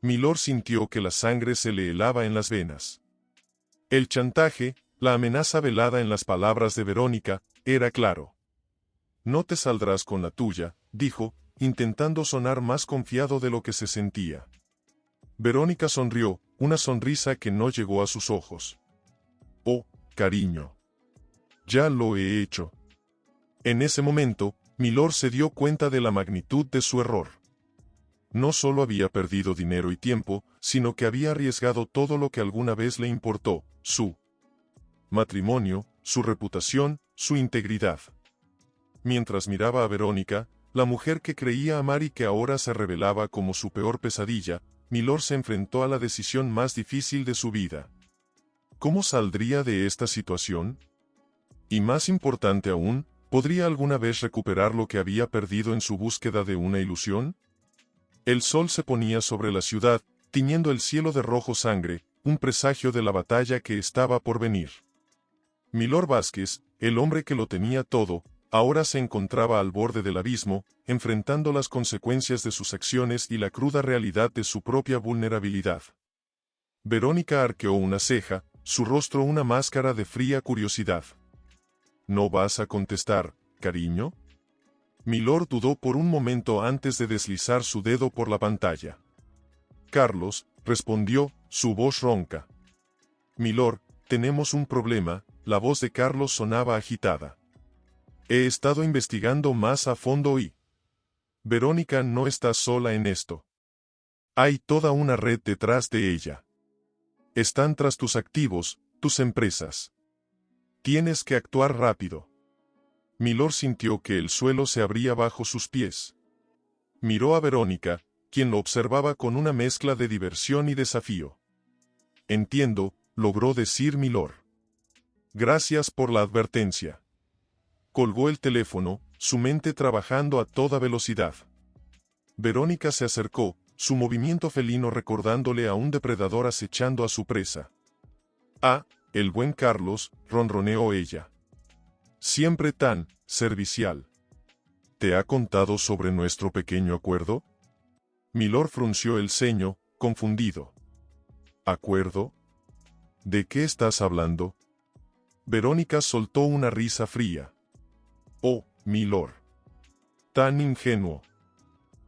Milord sintió que la sangre se le helaba en las venas. El chantaje, la amenaza velada en las palabras de Verónica, era claro. «No te saldrás con la tuya», dijo, intentando sonar más confiado de lo que se sentía. Verónica sonrió, una sonrisa que no llegó a sus ojos. «Oh, cariño. Ya lo he hecho». En ese momento, Milord se dio cuenta de la magnitud de su error. No solo había perdido dinero y tiempo, sino que había arriesgado todo lo que alguna vez le importó, su matrimonio, su reputación, su integridad. Mientras miraba a Verónica, la mujer que creía amar y que ahora se revelaba como su peor pesadilla, Milord se enfrentó a la decisión más difícil de su vida. ¿Cómo saldría de esta situación? Y más importante aún, ¿podría alguna vez recuperar lo que había perdido en su búsqueda de una ilusión? El sol se ponía sobre la ciudad, tiñendo el cielo de rojo sangre, un presagio de la batalla que estaba por venir. Milord Vázquez, el hombre que lo tenía todo, ahora se encontraba al borde del abismo, enfrentando las consecuencias de sus acciones y la cruda realidad de su propia vulnerabilidad. Verónica arqueó una ceja, su rostro una máscara de fría curiosidad. ¿No vas a contestar, cariño? Milord dudó por un momento antes de deslizar su dedo por la pantalla. Carlos, respondió, su voz ronca. Milord, tenemos un problema, la voz de Carlos sonaba agitada. He estado investigando más a fondo y... Verónica no está sola en esto. Hay toda una red detrás de ella. Están tras tus activos, tus empresas. Tienes que actuar rápido. Milord sintió que el suelo se abría bajo sus pies. Miró a Verónica, quien lo observaba con una mezcla de diversión y desafío. Entiendo, logró decir Milord. Gracias por la advertencia. Colgó el teléfono, su mente trabajando a toda velocidad. Verónica se acercó, su movimiento felino recordándole a un depredador acechando a su presa. Ah, el buen Carlos, ronroneó ella. Siempre tan servicial. ¿Te ha contado sobre nuestro pequeño acuerdo? Milord frunció el ceño, confundido. ¿Acuerdo? ¿De qué estás hablando? Verónica soltó una risa fría. Oh, Milord. Tan ingenuo.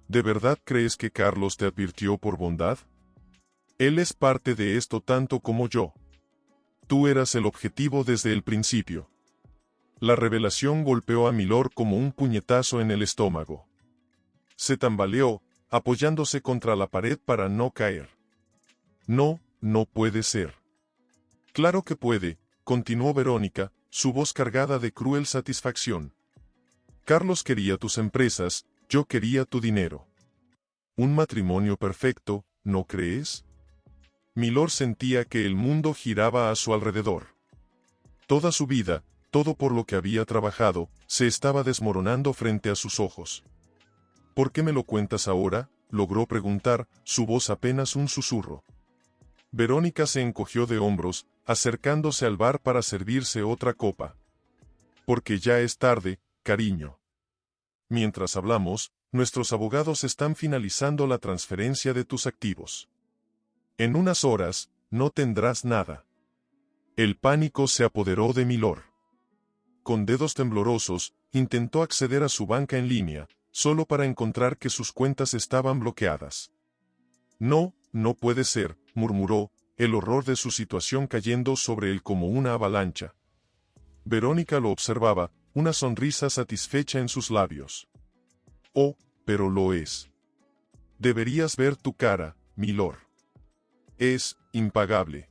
¿De verdad crees que Carlos te advirtió por bondad? Él es parte de esto tanto como yo. Tú eras el objetivo desde el principio. La revelación golpeó a Milord como un puñetazo en el estómago. Se tambaleó, apoyándose contra la pared para no caer. No, no puede ser. Claro que puede, continuó Verónica, su voz cargada de cruel satisfacción. Carlos quería tus empresas, yo quería tu dinero. Un matrimonio perfecto, ¿no crees? Milord sentía que el mundo giraba a su alrededor. Toda su vida, todo por lo que había trabajado, se estaba desmoronando frente a sus ojos. ¿Por qué me lo cuentas ahora?, logró preguntar, su voz apenas un susurro. Verónica se encogió de hombros, acercándose al bar para servirse otra copa. Porque ya es tarde, cariño. Mientras hablamos, nuestros abogados están finalizando la transferencia de tus activos. En unas horas, no tendrás nada. El pánico se apoderó de Milord. Con dedos temblorosos, intentó acceder a su banca en línea, solo para encontrar que sus cuentas estaban bloqueadas. No, no puede ser, murmuró, el horror de su situación cayendo sobre él como una avalancha. Verónica lo observaba, una sonrisa satisfecha en sus labios. Oh, pero lo es. Deberías ver tu cara, Milord. Es impagable.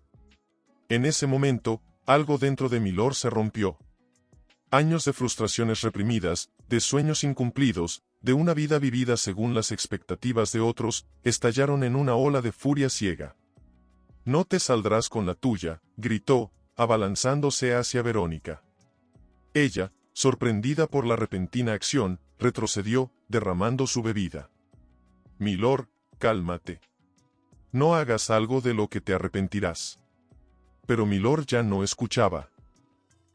En ese momento, algo dentro de Milord se rompió. Años de frustraciones reprimidas, de sueños incumplidos, de una vida vivida según las expectativas de otros, estallaron en una ola de furia ciega. No te saldrás con la tuya, gritó, abalanzándose hacia Verónica. Ella, sorprendida por la repentina acción, retrocedió, derramando su bebida. Milord, cálmate. No hagas algo de lo que te arrepentirás. Pero Milord ya no escuchaba.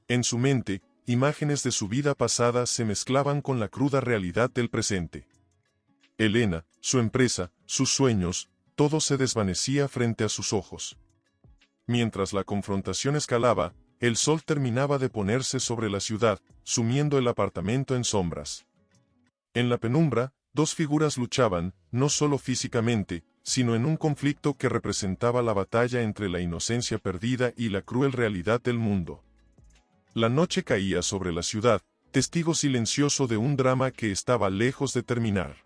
En su mente, imágenes de su vida pasada se mezclaban con la cruda realidad del presente. Elena, su empresa, sus sueños, todo se desvanecía frente a sus ojos. Mientras la confrontación escalaba, el sol terminaba de ponerse sobre la ciudad, sumiendo el apartamento en sombras. En la penumbra, dos figuras luchaban, no solo físicamente, sino en un conflicto que representaba la batalla entre la inocencia perdida y la cruel realidad del mundo. La noche caía sobre la ciudad, testigo silencioso de un drama que estaba lejos de terminar.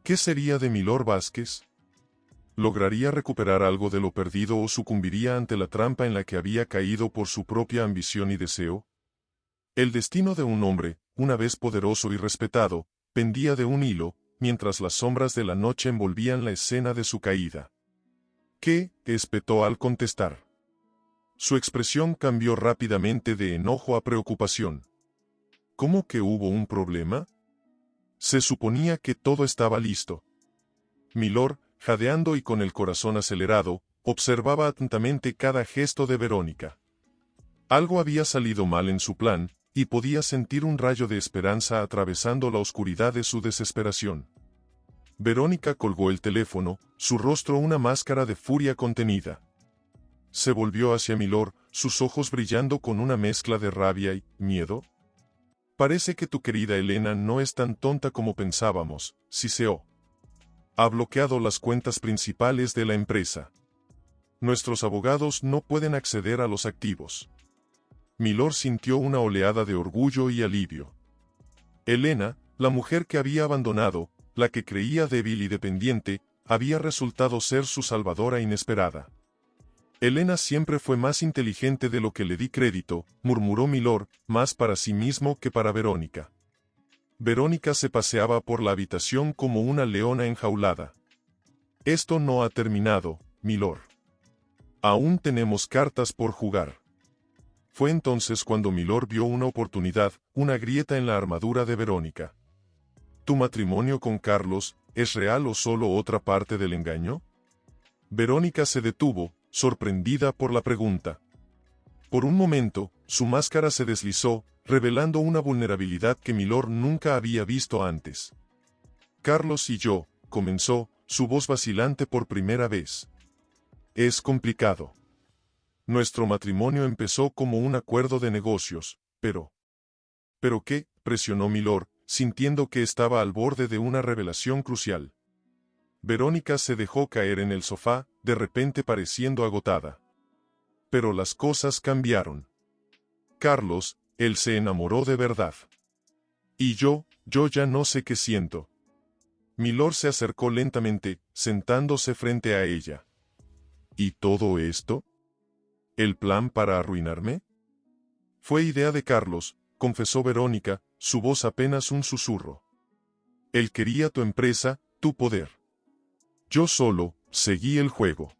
¿Qué sería de Milord Vázquez? ¿Lograría recuperar algo de lo perdido o sucumbiría ante la trampa en la que había caído por su propia ambición y deseo? El destino de un hombre, una vez poderoso y respetado, pendía de un hilo, mientras las sombras de la noche envolvían la escena de su caída. ¿Qué?, espetó al contestar. Su expresión cambió rápidamente de enojo a preocupación. ¿Cómo que hubo un problema? Se suponía que todo estaba listo. Milord, jadeando y con el corazón acelerado, observaba atentamente cada gesto de Verónica. Algo había salido mal en su plan, y podía sentir un rayo de esperanza atravesando la oscuridad de su desesperación. Verónica colgó el teléfono, su rostro una máscara de furia contenida. Se volvió hacia Milord, sus ojos brillando con una mezcla de rabia y miedo. «Parece que tu querida Elena no es tan tonta como pensábamos», siseó. «Ha bloqueado las cuentas principales de la empresa. Nuestros abogados no pueden acceder a los activos». Milord sintió una oleada de orgullo y alivio. Elena, la mujer que había abandonado, la que creía débil y dependiente, había resultado ser su salvadora inesperada. «Elena siempre fue más inteligente de lo que le di crédito», murmuró Milord, más para sí mismo que para Verónica. Verónica se paseaba por la habitación como una leona enjaulada. «Esto no ha terminado, Milord. Aún tenemos cartas por jugar». Fue entonces cuando Milord vio una oportunidad, una grieta en la armadura de Verónica. ¿Tu matrimonio con Carlos es real o solo otra parte del engaño? Verónica se detuvo, sorprendida por la pregunta. Por un momento, su máscara se deslizó, revelando una vulnerabilidad que Milord nunca había visto antes. «Carlos y yo», comenzó, su voz vacilante por primera vez. «Es complicado. Nuestro matrimonio empezó como un acuerdo de negocios, pero...» «¿Pero qué?», presionó Milord, sintiendo que estaba al borde de una revelación crucial. Verónica se dejó caer en el sofá, de repente pareciendo agotada. Pero las cosas cambiaron. Carlos, él se enamoró de verdad. Y yo ya no sé qué siento. Milord se acercó lentamente, sentándose frente a ella. ¿Y todo esto? ¿El plan para arruinarme? Fue idea de Carlos, confesó Verónica, su voz apenas un susurro. Él quería tu empresa, tu poder. Yo solo seguí el juego.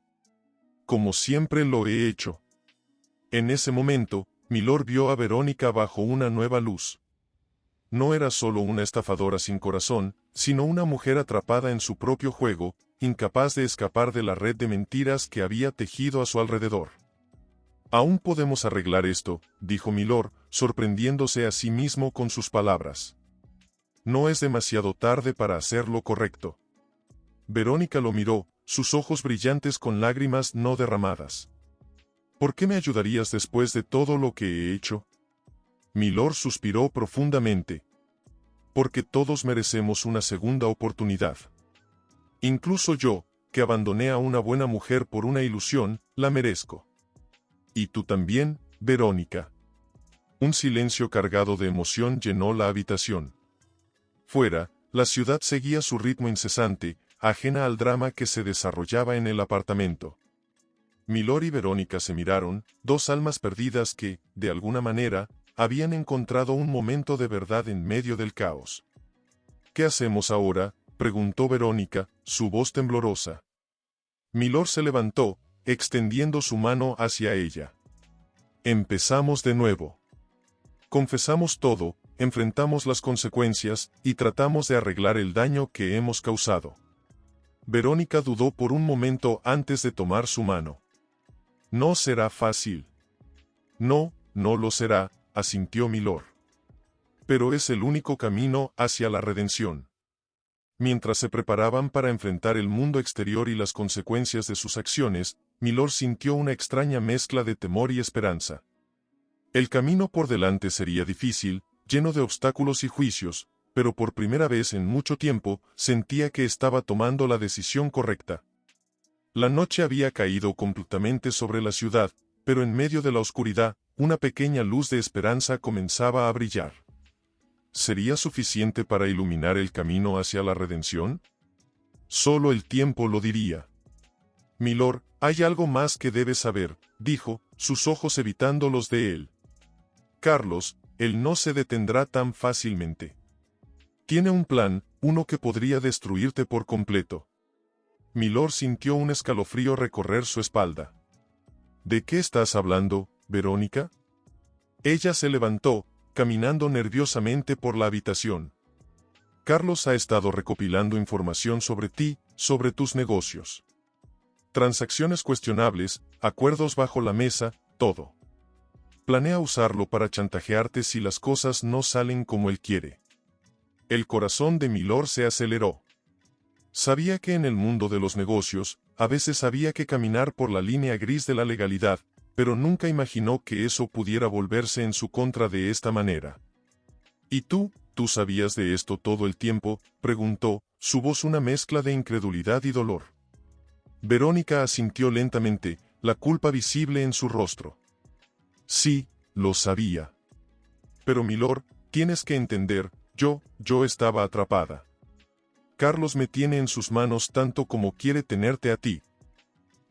Como siempre lo he hecho. En ese momento, Milord vio a Verónica bajo una nueva luz. No era solo una estafadora sin corazón, sino una mujer atrapada en su propio juego, incapaz de escapar de la red de mentiras que había tejido a su alrededor. «Aún podemos arreglar esto», dijo Milord, sorprendiéndose a sí mismo con sus palabras. «No es demasiado tarde para hacer lo correcto». Verónica lo miró, sus ojos brillantes con lágrimas no derramadas. «¿Por qué me ayudarías después de todo lo que he hecho?» Milord suspiró profundamente. «Porque todos merecemos una segunda oportunidad. Incluso yo, que abandoné a una buena mujer por una ilusión, la merezco. Y tú también, Verónica». Un silencio cargado de emoción llenó la habitación. Fuera, la ciudad seguía su ritmo incesante, ajena al drama que se desarrollaba en el apartamento. Milord y Verónica se miraron, dos almas perdidas que, de alguna manera, habían encontrado un momento de verdad en medio del caos. «¿Qué hacemos ahora?», preguntó Verónica, su voz temblorosa. Milord se levantó, extendiendo su mano hacia ella. «Empezamos de nuevo. Confesamos todo, enfrentamos las consecuencias, y tratamos de arreglar el daño que hemos causado». Verónica dudó por un momento antes de tomar su mano. «No será fácil». «No, no lo será», asintió Milord. «Pero es el único camino hacia la redención». Mientras se preparaban para enfrentar el mundo exterior y las consecuencias de sus acciones, Milord sintió una extraña mezcla de temor y esperanza. El camino por delante sería difícil, lleno de obstáculos y juicios, pero por primera vez en mucho tiempo, sentía que estaba tomando la decisión correcta. La noche había caído completamente sobre la ciudad, pero en medio de la oscuridad, una pequeña luz de esperanza comenzaba a brillar. ¿Sería suficiente para iluminar el camino hacia la redención? Solo el tiempo lo diría. «Milord, hay algo más que debes saber», dijo, sus ojos evitando los de él. «Carlos, él no se detendrá tan fácilmente. Tiene un plan, uno que podría destruirte por completo». Milord sintió un escalofrío recorrer su espalda. «¿De qué estás hablando, Verónica?» Ella se levantó, caminando nerviosamente por la habitación. «Carlos ha estado recopilando información sobre ti, sobre tus negocios. Transacciones cuestionables, acuerdos bajo la mesa, todo. planea usarlo para chantajearte si las cosas no salen como él quiere. El corazón de Milord se aceleró. Sabía que en el mundo de los negocios, a veces había que caminar por la línea gris de la legalidad, pero nunca imaginó que eso pudiera volverse en su contra de esta manera. ¿Y tú sabías de esto todo el tiempo?, preguntó, su voz una mezcla de incredulidad y dolor. Verónica asintió lentamente, la culpa visible en su rostro. Sí, lo sabía. Pero Milord, tienes que entender, yo estaba atrapada. Carlos me tiene en sus manos tanto como quiere tenerte a ti.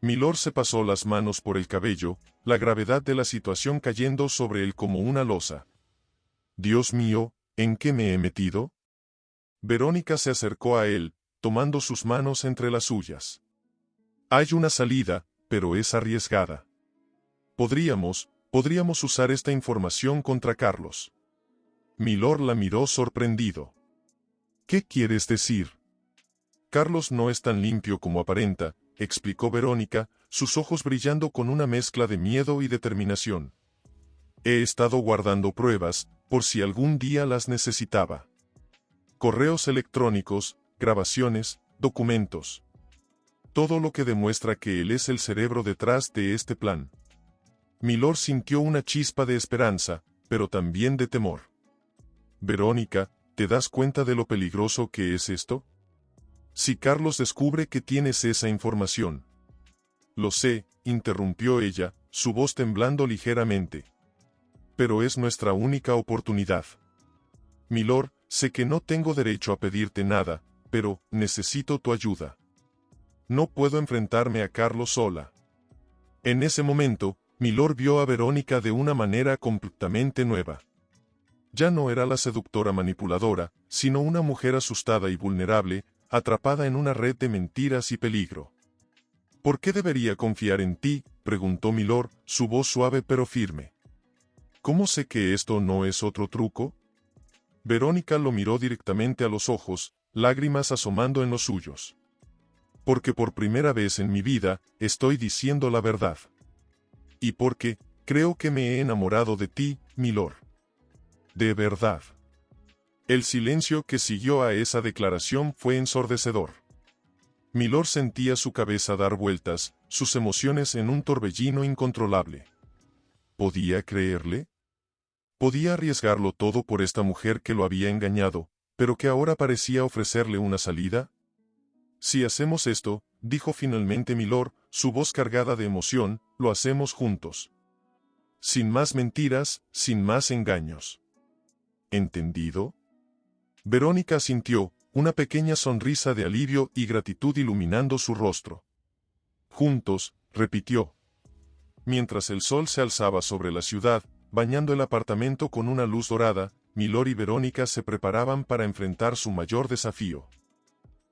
Milord se pasó las manos por el cabello, la gravedad de la situación cayendo sobre él como una losa. Dios mío, ¿en qué me he metido? Verónica se acercó a él, tomando sus manos entre las suyas. Hay una salida, pero es arriesgada. Podríamos usar esta información contra Carlos. Milord la miró sorprendido. ¿Qué quieres decir? Carlos no es tan limpio como aparenta, explicó Verónica, sus ojos brillando con una mezcla de miedo y determinación. He estado guardando pruebas, por si algún día las necesitaba. Correos electrónicos, grabaciones, documentos. Todo lo que demuestra que él es el cerebro detrás de este plan. Milord sintió una chispa de esperanza, pero también de temor. Verónica, ¿te das cuenta de lo peligroso que es esto? Si Carlos descubre que tienes esa información. Lo sé, interrumpió ella, su voz temblando ligeramente. Pero es nuestra única oportunidad. Milord, sé que no tengo derecho a pedirte nada, pero necesito tu ayuda. No puedo enfrentarme a Carlos sola. En ese momento, Milord vio a Verónica de una manera completamente nueva. Ya no era la seductora manipuladora, sino una mujer asustada y vulnerable, atrapada en una red de mentiras y peligro. ¿Por qué debería confiar en ti?, preguntó Milord, su voz suave pero firme. ¿Cómo sé que esto no es otro truco? Verónica lo miró directamente a los ojos, lágrimas asomando en los suyos. Porque por primera vez en mi vida, estoy diciendo la verdad. Y porque, creo que me he enamorado de ti, Milord. De verdad. El silencio que siguió a esa declaración fue ensordecedor. Milord sentía su cabeza dar vueltas, sus emociones en un torbellino incontrolable. ¿Podía creerle? Podía arriesgarlo todo por esta mujer que lo había engañado, pero que ahora parecía ofrecerle una salida. Si hacemos esto, dijo finalmente Milord, su voz cargada de emoción, lo hacemos juntos. Sin más mentiras, sin más engaños. ¿Entendido? Verónica asintió, una pequeña sonrisa de alivio y gratitud iluminando su rostro. Juntos, repitió. Mientras el sol se alzaba sobre la ciudad, bañando el apartamento con una luz dorada, Milord y Verónica se preparaban para enfrentar su mayor desafío.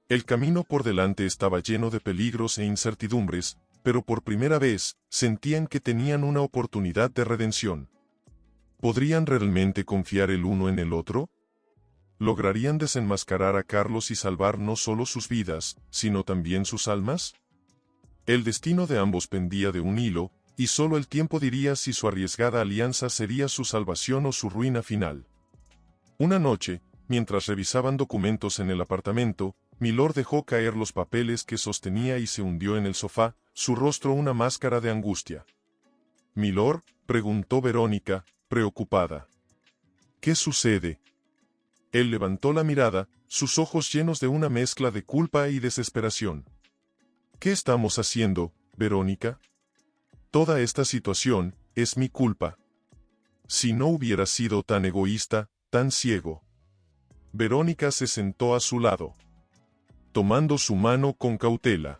El camino por delante estaba lleno de peligros e incertidumbres, pero por primera vez, sentían que tenían una oportunidad de redención. ¿Podrían realmente confiar el uno en el otro? ¿Lograrían desenmascarar a Carlos y salvar no solo sus vidas, sino también sus almas? El destino de ambos pendía de un hilo, y solo el tiempo diría si su arriesgada alianza sería su salvación o su ruina final. Una noche, mientras revisaban documentos en el apartamento, Milord dejó caer los papeles que sostenía y se hundió en el sofá, su rostro una máscara de angustia. «¿Milord?», preguntó Verónica, preocupada. «¿Qué sucede?». Él levantó la mirada, sus ojos llenos de una mezcla de culpa y desesperación. «¿Qué estamos haciendo, Verónica? Toda esta situación es mi culpa. Si no hubiera sido tan egoísta, tan ciego». Verónica se sentó a su lado, tomando su mano con cautela.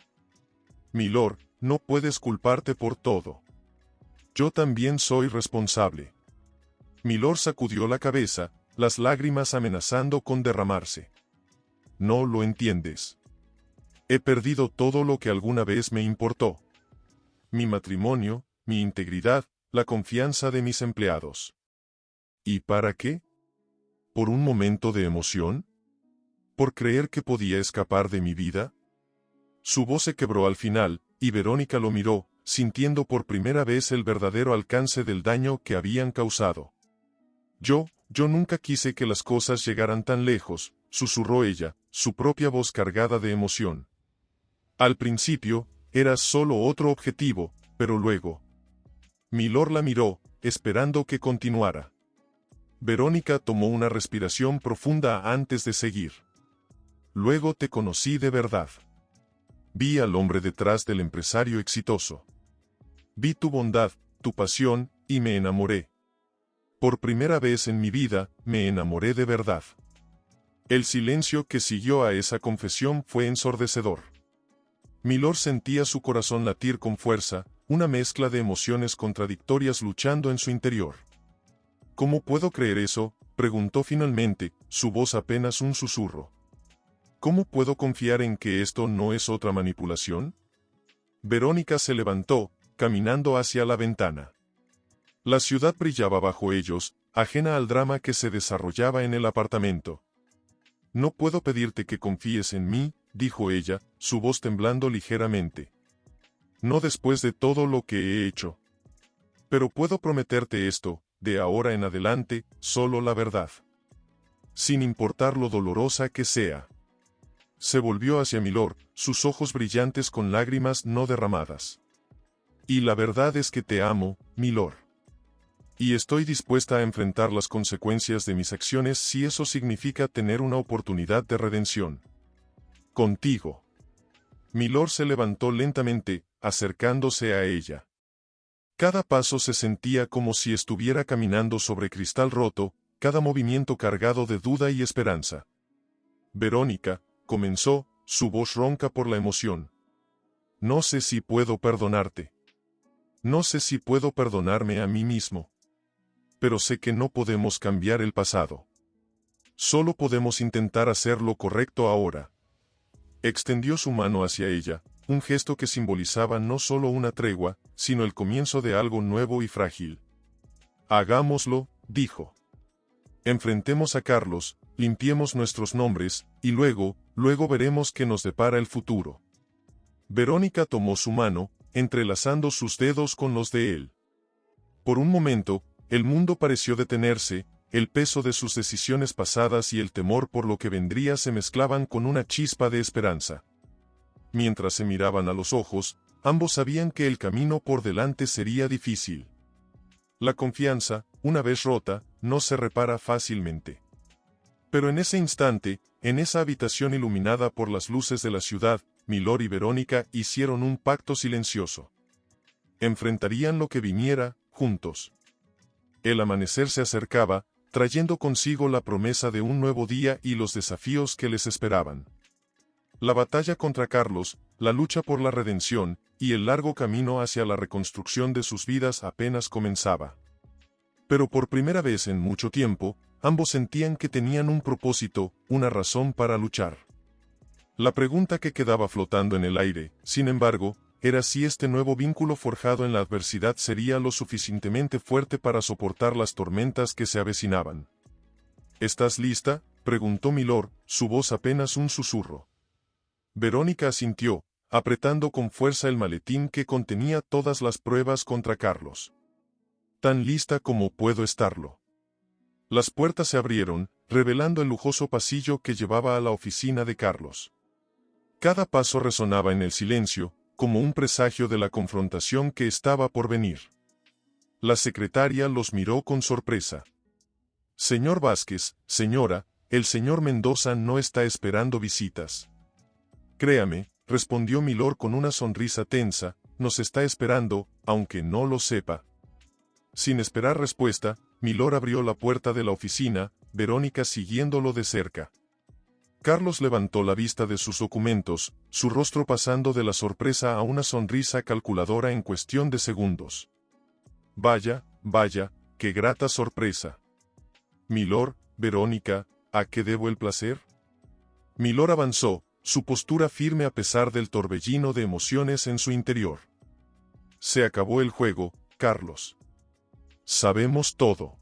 «Milord, no puedes culparte por todo. Yo también soy responsable». Milord sacudió la cabeza, las lágrimas amenazando con derramarse. «No lo entiendes. He perdido todo lo que alguna vez me importó. Mi matrimonio, mi integridad, la confianza de mis empleados. ¿Y para qué? ¿Por un momento de emoción? ¿Por creer que podía escapar de mi vida?». Su voz se quebró al final, y Verónica lo miró, sintiendo por primera vez el verdadero alcance del daño que habían causado. Yo nunca quise que las cosas llegaran tan lejos, susurró ella, su propia voz cargada de emoción. Al principio, eras solo otro objetivo, pero luego. Milord la miró, esperando que continuara. Verónica tomó una respiración profunda antes de seguir. Luego te conocí de verdad. Vi al hombre detrás del empresario exitoso. Vi tu bondad, tu pasión, y me enamoré. Por primera vez en mi vida, me enamoré de verdad. El silencio que siguió a esa confesión fue ensordecedor. Milord sentía su corazón latir con fuerza, una mezcla de emociones contradictorias luchando en su interior. ¿Cómo puedo creer eso?, preguntó finalmente, su voz apenas un susurro. ¿Cómo puedo confiar en que esto no es otra manipulación? Verónica se levantó, caminando hacia la ventana. La ciudad brillaba bajo ellos, ajena al drama que se desarrollaba en el apartamento. No puedo pedirte que confíes en mí, dijo ella, su voz temblando ligeramente. No después de todo lo que he hecho. Pero puedo prometerte esto, de ahora en adelante, solo la verdad. Sin importar lo dolorosa que sea. Se volvió hacia Milord, sus ojos brillantes con lágrimas no derramadas. Y la verdad es que te amo, Milord. Y estoy dispuesta a enfrentar las consecuencias de mis acciones si eso significa tener una oportunidad de redención. Contigo. Milord se levantó lentamente, acercándose a ella. Cada paso se sentía como si estuviera caminando sobre cristal roto, cada movimiento cargado de duda y esperanza. Verónica, comenzó, su voz ronca por la emoción. No sé si puedo perdonarte. No sé si puedo perdonarme a mí mismo. Pero sé que no podemos cambiar el pasado. Solo podemos intentar hacer lo correcto ahora. Extendió su mano hacia ella, un gesto que simbolizaba no solo una tregua, sino el comienzo de algo nuevo y frágil. Hagámoslo, dijo. Enfrentemos a Carlos, limpiemos nuestros nombres, y luego veremos qué nos depara el futuro. Verónica tomó su mano, entrelazando sus dedos con los de él. Por un momento, el mundo pareció detenerse, el peso de sus decisiones pasadas y el temor por lo que vendría se mezclaban con una chispa de esperanza. Mientras se miraban a los ojos, ambos sabían que el camino por delante sería difícil. La confianza, una vez rota, no se repara fácilmente. Pero en ese instante, en esa habitación iluminada por las luces de la ciudad, Milord y Verónica hicieron un pacto silencioso. Enfrentarían lo que viniera, juntos. El amanecer se acercaba, trayendo consigo la promesa de un nuevo día y los desafíos que les esperaban. La batalla contra Carlos, la lucha por la redención, y el largo camino hacia la reconstrucción de sus vidas apenas comenzaba. Pero por primera vez en mucho tiempo, ambos sentían que tenían un propósito, una razón para luchar. La pregunta que quedaba flotando en el aire, sin embargo, era si este nuevo vínculo forjado en la adversidad sería lo suficientemente fuerte para soportar las tormentas que se avecinaban. ¿Estás lista?, preguntó Milord, su voz apenas un susurro. Verónica asintió, apretando con fuerza el maletín que contenía todas las pruebas contra Carlos. Tan lista como puedo estarlo. Las puertas se abrieron, revelando el lujoso pasillo que llevaba a la oficina de Carlos. Cada paso resonaba en el silencio, como un presagio de la confrontación que estaba por venir. La secretaria los miró con sorpresa. Señor Vázquez, señora, el señor Mendoza no está esperando visitas. Créame, respondió Milord con una sonrisa tensa, nos está esperando, aunque no lo sepa. Sin esperar respuesta, Milord abrió la puerta de la oficina, Verónica siguiéndolo de cerca. Carlos levantó la vista de sus documentos, su rostro pasando de la sorpresa a una sonrisa calculadora en cuestión de segundos. Vaya, qué grata sorpresa. Milord, Verónica, ¿a qué debo el placer? Milord avanzó, su postura firme a pesar del torbellino de emociones en su interior. Se acabó el juego, Carlos. Sabemos todo.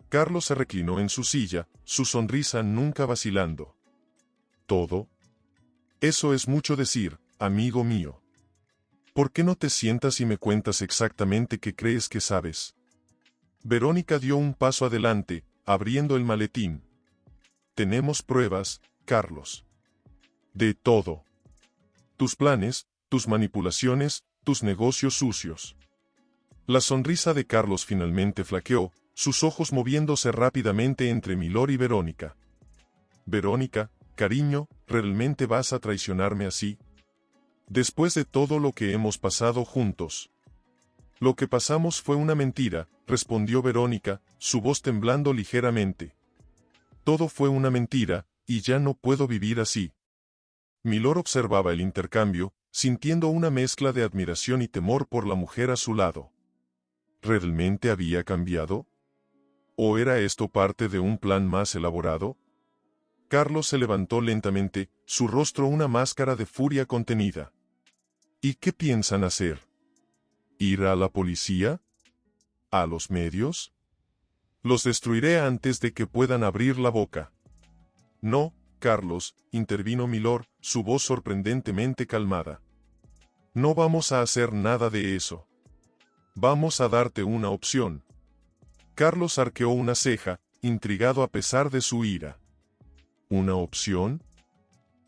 Carlos se reclinó en su silla, su sonrisa nunca vacilando. ¿Todo? Eso es mucho decir, amigo mío. ¿Por qué no te sientas y me cuentas exactamente qué crees que sabes? Verónica dio un paso adelante, abriendo el maletín. Tenemos pruebas, Carlos. De todo. Tus planes, tus manipulaciones, tus negocios sucios. La sonrisa de Carlos finalmente flaqueó, sus ojos moviéndose rápidamente entre Milord y Verónica. Verónica, cariño, ¿realmente vas a traicionarme así? Después de todo lo que hemos pasado juntos. Lo que pasamos fue una mentira, respondió Verónica, su voz temblando ligeramente. Todo fue una mentira, y ya no puedo vivir así. Milord observaba el intercambio, sintiendo una mezcla de admiración y temor por la mujer a su lado. ¿Realmente había cambiado? ¿O era esto parte de un plan más elaborado? Carlos se levantó lentamente, su rostro una máscara de furia contenida. ¿Y qué piensan hacer? ¿Ir a la policía? ¿A los medios? Los destruiré antes de que puedan abrir la boca. No, Carlos, intervino Milord, su voz sorprendentemente calmada. No vamos a hacer nada de eso. Vamos a darte una opción. Carlos arqueó una ceja, intrigado a pesar de su ira. ¿Una opción?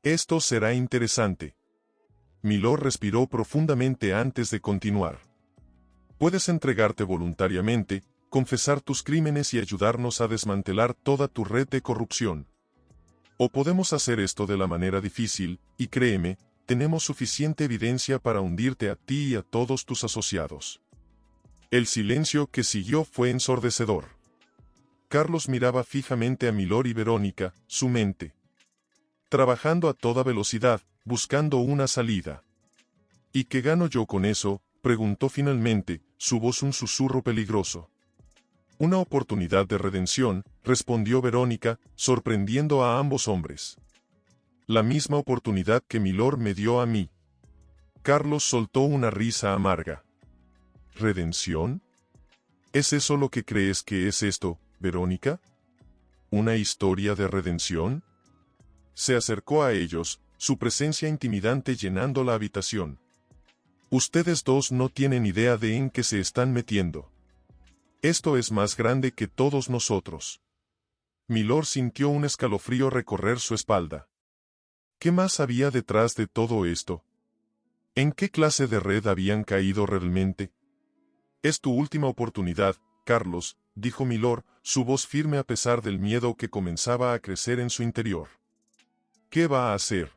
Esto será interesante. Milord respiró profundamente antes de continuar. Puedes entregarte voluntariamente, confesar tus crímenes y ayudarnos a desmantelar toda tu red de corrupción. O podemos hacer esto de la manera difícil, y créeme, tenemos suficiente evidencia para hundirte a ti y a todos tus asociados. El silencio que siguió fue ensordecedor. Carlos miraba fijamente a Milord y Verónica, su mente trabajando a toda velocidad, buscando una salida. ¿Y qué gano yo con eso?, preguntó finalmente, su voz un susurro peligroso. Una oportunidad de redención, respondió Verónica, sorprendiendo a ambos hombres. La misma oportunidad que Milord me dio a mí. Carlos soltó una risa amarga. ¿Redención? ¿Es eso lo que crees que es esto, Verónica? ¿Una historia de redención? Se acercó a ellos, su presencia intimidante llenando la habitación. Ustedes dos no tienen idea de en qué se están metiendo. Esto es más grande que todos nosotros. Milord sintió un escalofrío recorrer su espalda. ¿Qué más había detrás de todo esto? ¿En qué clase de red habían caído realmente? Es tu última oportunidad, Carlos, dijo Milord, su voz firme a pesar del miedo que comenzaba a crecer en su interior. ¿Qué va a hacer?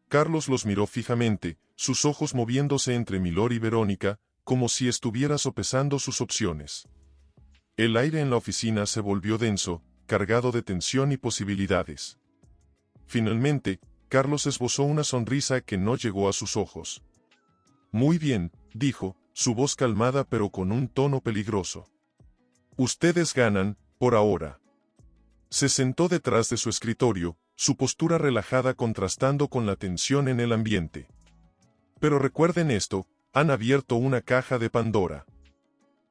Carlos los miró fijamente, sus ojos moviéndose entre Milord y Verónica, como si estuviera sopesando sus opciones. El aire en la oficina se volvió denso, cargado de tensión y posibilidades. Finalmente, Carlos esbozó una sonrisa que no llegó a sus ojos. Muy bien, dijo, su voz calmada pero con un tono peligroso. Ustedes ganan, por ahora. Se sentó detrás de su escritorio, su postura relajada contrastando con la tensión en el ambiente. Pero recuerden esto, han abierto una caja de Pandora.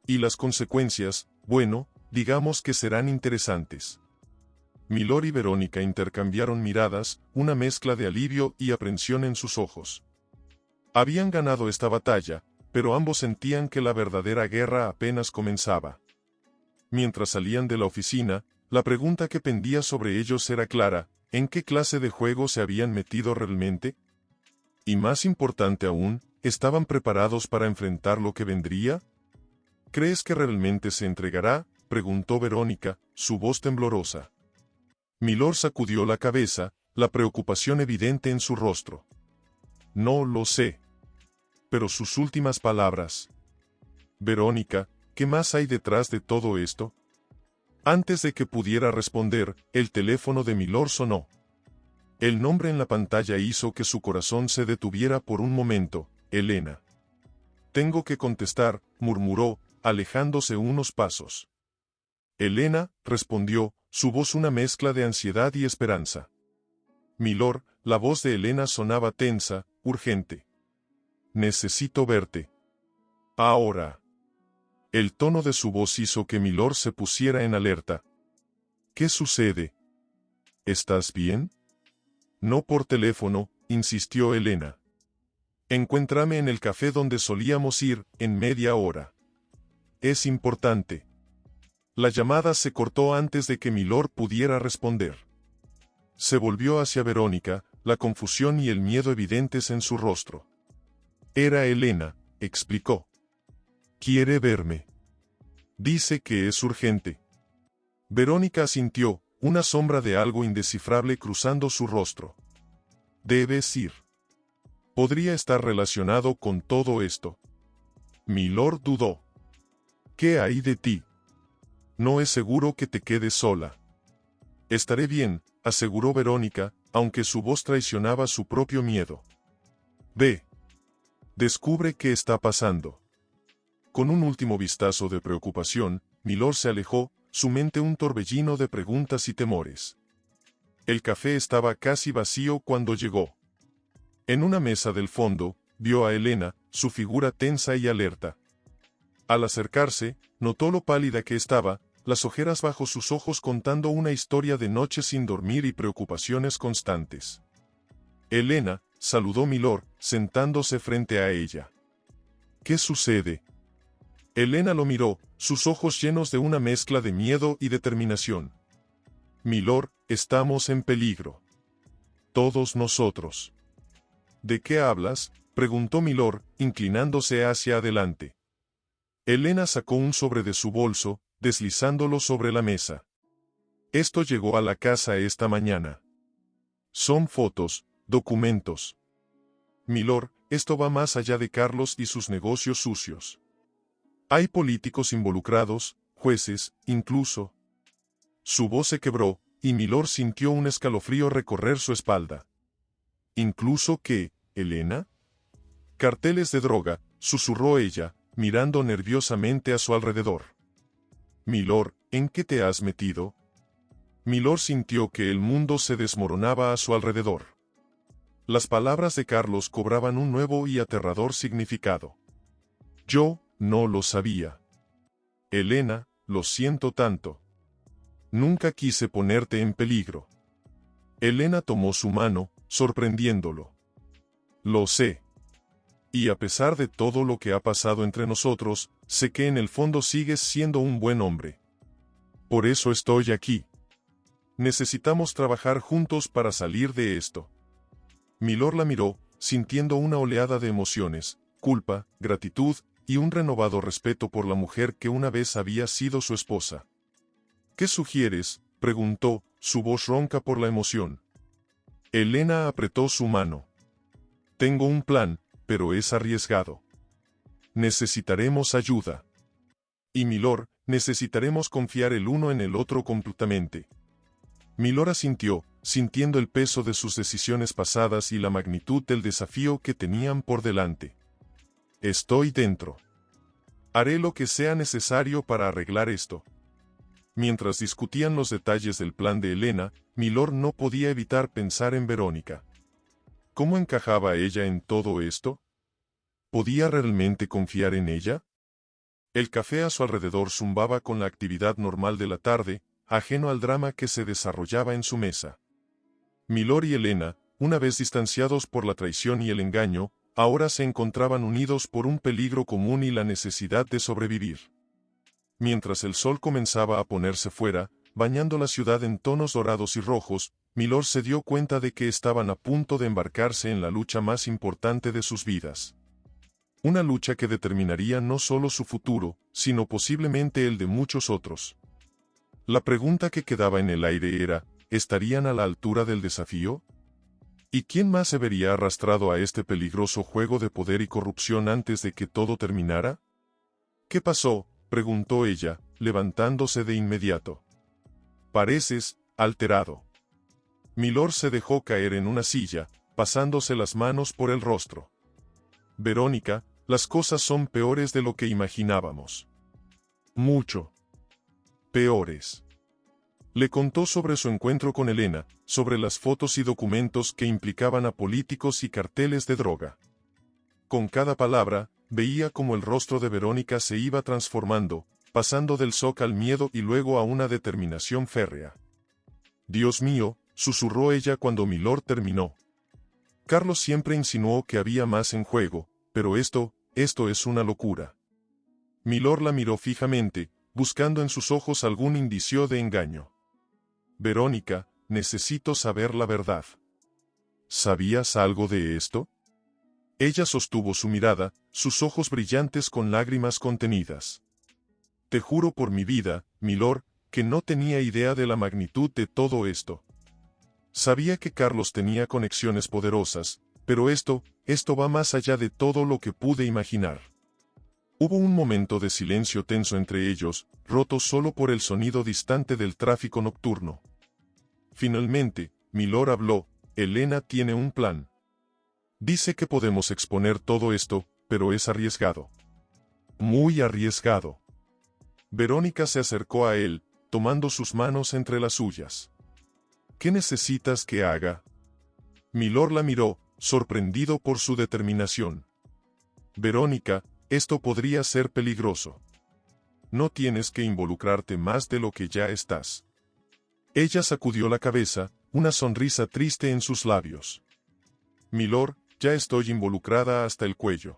Y las consecuencias, bueno, digamos que serán interesantes. Milord y Verónica intercambiaron miradas, una mezcla de alivio y aprensión en sus ojos. Habían ganado esta batalla, pero ambos sentían que la verdadera guerra apenas comenzaba. Mientras salían de la oficina, la pregunta que pendía sobre ellos era clara: ¿en qué clase de juego se habían metido realmente? Y más importante aún, ¿estaban preparados para enfrentar lo que vendría? ¿Crees que realmente se entregará?, preguntó Verónica, su voz temblorosa. Milord sacudió la cabeza, la preocupación evidente en su rostro. No lo sé. Pero sus últimas palabras. Verónica, ¿qué más hay detrás de todo esto? Antes de que pudiera responder, el teléfono de Milord sonó. El nombre en la pantalla hizo que su corazón se detuviera por un momento. Elena. Tengo que contestar, murmuró, alejándose unos pasos. Elena, respondió, su voz una mezcla de ansiedad y esperanza. Milord, la voz de Elena sonaba tensa, urgente. Necesito verte. Ahora. El tono de su voz hizo que Milord se pusiera en alerta. ¿Qué sucede? ¿Estás bien? No por teléfono, insistió Elena. Encuéntrame en el café donde solíamos ir, en media hora. Es importante. La llamada se cortó antes de que Milord pudiera responder. Se volvió hacia Verónica, la confusión y el miedo evidentes en su rostro. Era Elena, explicó. Quiere verme. Dice que es urgente. Verónica asintió, una sombra de algo indescifrable cruzando su rostro. Debes ir. Podría estar relacionado con todo esto. Milord dudó. ¿Qué hay de ti? No es seguro que te quedes sola. Estaré bien, aseguró Verónica, aunque su voz traicionaba su propio miedo. Ve. Descubre qué está pasando. Con un último vistazo de preocupación, Milord se alejó, su mente un torbellino de preguntas y temores. El café estaba casi vacío cuando llegó. En una mesa del fondo, vio a Elena, su figura tensa y alerta. Al acercarse, notó lo pálida que estaba, las ojeras bajo sus ojos contando una historia de noches sin dormir y preocupaciones constantes. Elena, saludó Milord, sentándose frente a ella. ¿Qué sucede? Elena lo miró, sus ojos llenos de una mezcla de miedo y determinación. Milord, estamos en peligro. Todos nosotros. ¿De qué hablas?, preguntó Milord, inclinándose hacia adelante. Elena sacó un sobre de su bolso, deslizándolo sobre la mesa. Esto llegó a la casa esta mañana. Son fotos, documentos. Milord, esto va más allá de Carlos y sus negocios sucios. Hay políticos involucrados, jueces, incluso. Su voz se quebró, y Milord sintió un escalofrío recorrer su espalda. ¿Incluso qué, Elena? Carteles de droga, susurró ella, mirando nerviosamente a su alrededor. Milord, ¿en qué te has metido? Milord sintió que el mundo se desmoronaba a su alrededor. Las palabras de Carlos cobraban un nuevo y aterrador significado. Yo no lo sabía. Elena, lo siento tanto. Nunca quise ponerte en peligro. Elena tomó su mano, sorprendiéndolo. Lo sé. Y a pesar de todo lo que ha pasado entre nosotros, sé que en el fondo sigues siendo un buen hombre. Por eso estoy aquí. Necesitamos trabajar juntos para salir de esto. Milord la miró, sintiendo una oleada de emociones, culpa, gratitud, y un renovado respeto por la mujer que una vez había sido su esposa. ¿Qué sugieres?, preguntó, su voz ronca por la emoción. Elena apretó su mano. Tengo un plan, pero es arriesgado. Necesitaremos ayuda. Y Milord, necesitaremos confiar el uno en el otro completamente. Milord asintió, sintiendo el peso de sus decisiones pasadas y la magnitud del desafío que tenían por delante. Estoy dentro. Haré lo que sea necesario para arreglar esto. Mientras discutían los detalles del plan de Elena, Milord no podía evitar pensar en Verónica. ¿Cómo encajaba ella en todo esto? ¿Podía realmente confiar en ella? El café a su alrededor zumbaba con la actividad normal de la tarde, ajeno al drama que se desarrollaba en su mesa. Milord y Elena, una vez distanciados por la traición y el engaño, ahora se encontraban unidos por un peligro común y la necesidad de sobrevivir. Mientras el sol comenzaba a ponerse fuera, bañando la ciudad en tonos dorados y rojos, Milord se dio cuenta de que estaban a punto de embarcarse en la lucha más importante de sus vidas. Una lucha que determinaría no solo su futuro, sino posiblemente el de muchos otros. La pregunta que quedaba en el aire era, ¿estarían a la altura del desafío? ¿Y quién más se vería arrastrado a este peligroso juego de poder y corrupción antes de que todo terminara? ¿Qué pasó?, preguntó ella, levantándose de inmediato. Pareces alterado. Milord se dejó caer en una silla, pasándose las manos por el rostro. Verónica, las cosas son peores de lo que imaginábamos. Mucho. Peores. Le contó sobre su encuentro con Elena, sobre las fotos y documentos que implicaban a políticos y carteles de droga. Con cada palabra, veía cómo el rostro de Verónica se iba transformando, pasando del shock al miedo y luego a una determinación férrea. Dios mío, susurró ella cuando Milord terminó. Carlos siempre insinuó que había más en juego, pero esto es una locura. Milord la miró fijamente, buscando en sus ojos algún indicio de engaño. Verónica, necesito saber la verdad. ¿Sabías algo de esto? Ella sostuvo su mirada, sus ojos brillantes con lágrimas contenidas. Te juro por mi vida, milord, que no tenía idea de la magnitud de todo esto. Sabía que Carlos tenía conexiones poderosas, pero esto va más allá de todo lo que pude imaginar. Hubo un momento de silencio tenso entre ellos, roto solo por el sonido distante del tráfico nocturno. Finalmente, milord habló: Elena tiene un plan. Dice que podemos exponer todo esto, pero es arriesgado. Muy arriesgado. Verónica se acercó a él, tomando sus manos entre las suyas. ¿Qué necesitas que haga? Milord la miró, sorprendido por su determinación. Verónica, esto podría ser peligroso. No tienes que involucrarte más de lo que ya estás. Ella sacudió la cabeza, una sonrisa triste en sus labios. Milord, ya estoy involucrada hasta el cuello.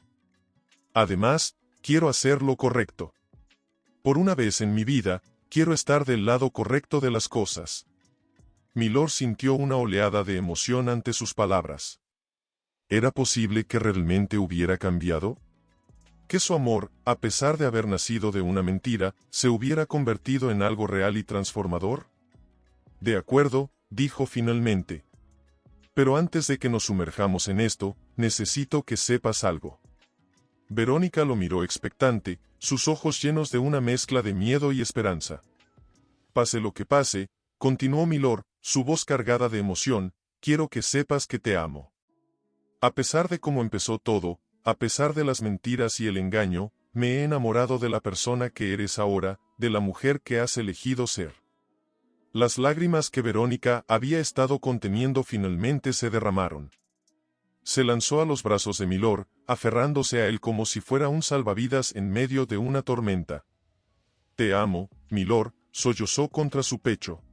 Además, quiero hacer lo correcto. Por una vez en mi vida, quiero estar del lado correcto de las cosas. Milord sintió una oleada de emoción ante sus palabras. ¿Era posible que realmente hubiera cambiado? ¿Que su amor, a pesar de haber nacido de una mentira, se hubiera convertido en algo real y transformador? De acuerdo, dijo finalmente. Pero antes de que nos sumerjamos en esto, necesito que sepas algo. Verónica lo miró expectante, sus ojos llenos de una mezcla de miedo y esperanza. Pase lo que pase, continuó milord, su voz cargada de emoción, quiero que sepas que te amo. A pesar de cómo empezó todo, a pesar de las mentiras y el engaño, me he enamorado de la persona que eres ahora, de la mujer que has elegido ser. Las lágrimas que Verónica había estado conteniendo finalmente se derramaron. Se lanzó a los brazos de milord, aferrándose a él como si fuera un salvavidas en medio de una tormenta. Te amo, milord, sollozó contra su pecho.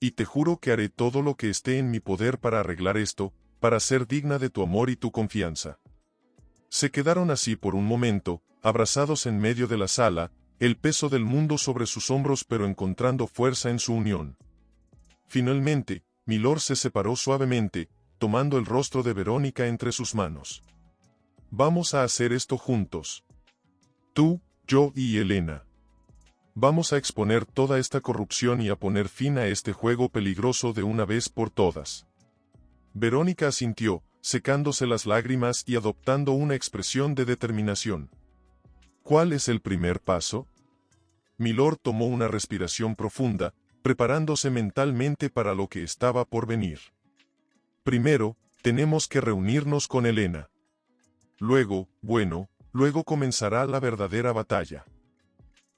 Y te juro que haré todo lo que esté en mi poder para arreglar esto, para ser digna de tu amor y tu confianza. Se quedaron así por un momento, abrazados en medio de la sala, el peso del mundo sobre sus hombros pero encontrando fuerza en su unión. Finalmente, milord se separó suavemente, tomando el rostro de Verónica entre sus manos. Vamos a hacer esto juntos. Tú, yo y Elena. Vamos a exponer toda esta corrupción y a poner fin a este juego peligroso de una vez por todas. Verónica asintió, secándose las lágrimas y adoptando una expresión de determinación. ¿Cuál es el primer paso? Milord tomó una respiración profunda, preparándose mentalmente para lo que estaba por venir. Primero, tenemos que reunirnos con Elena. Luego comenzará la verdadera batalla.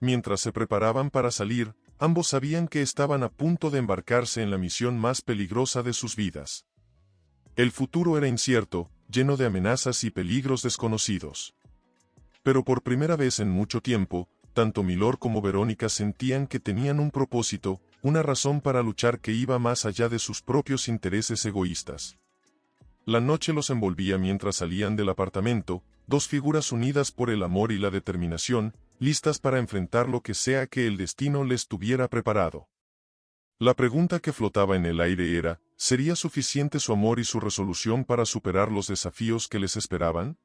Mientras se preparaban para salir, ambos sabían que estaban a punto de embarcarse en la misión más peligrosa de sus vidas. El futuro era incierto, lleno de amenazas y peligros desconocidos. Pero por primera vez en mucho tiempo, tanto milord como Verónica sentían que tenían un propósito, una razón para luchar que iba más allá de sus propios intereses egoístas. La noche los envolvía mientras salían del apartamento, dos figuras unidas por el amor y la determinación, listas para enfrentar lo que sea que el destino les tuviera preparado. La pregunta que flotaba en el aire era, ¿sería suficiente su amor y su resolución para superar los desafíos que les esperaban?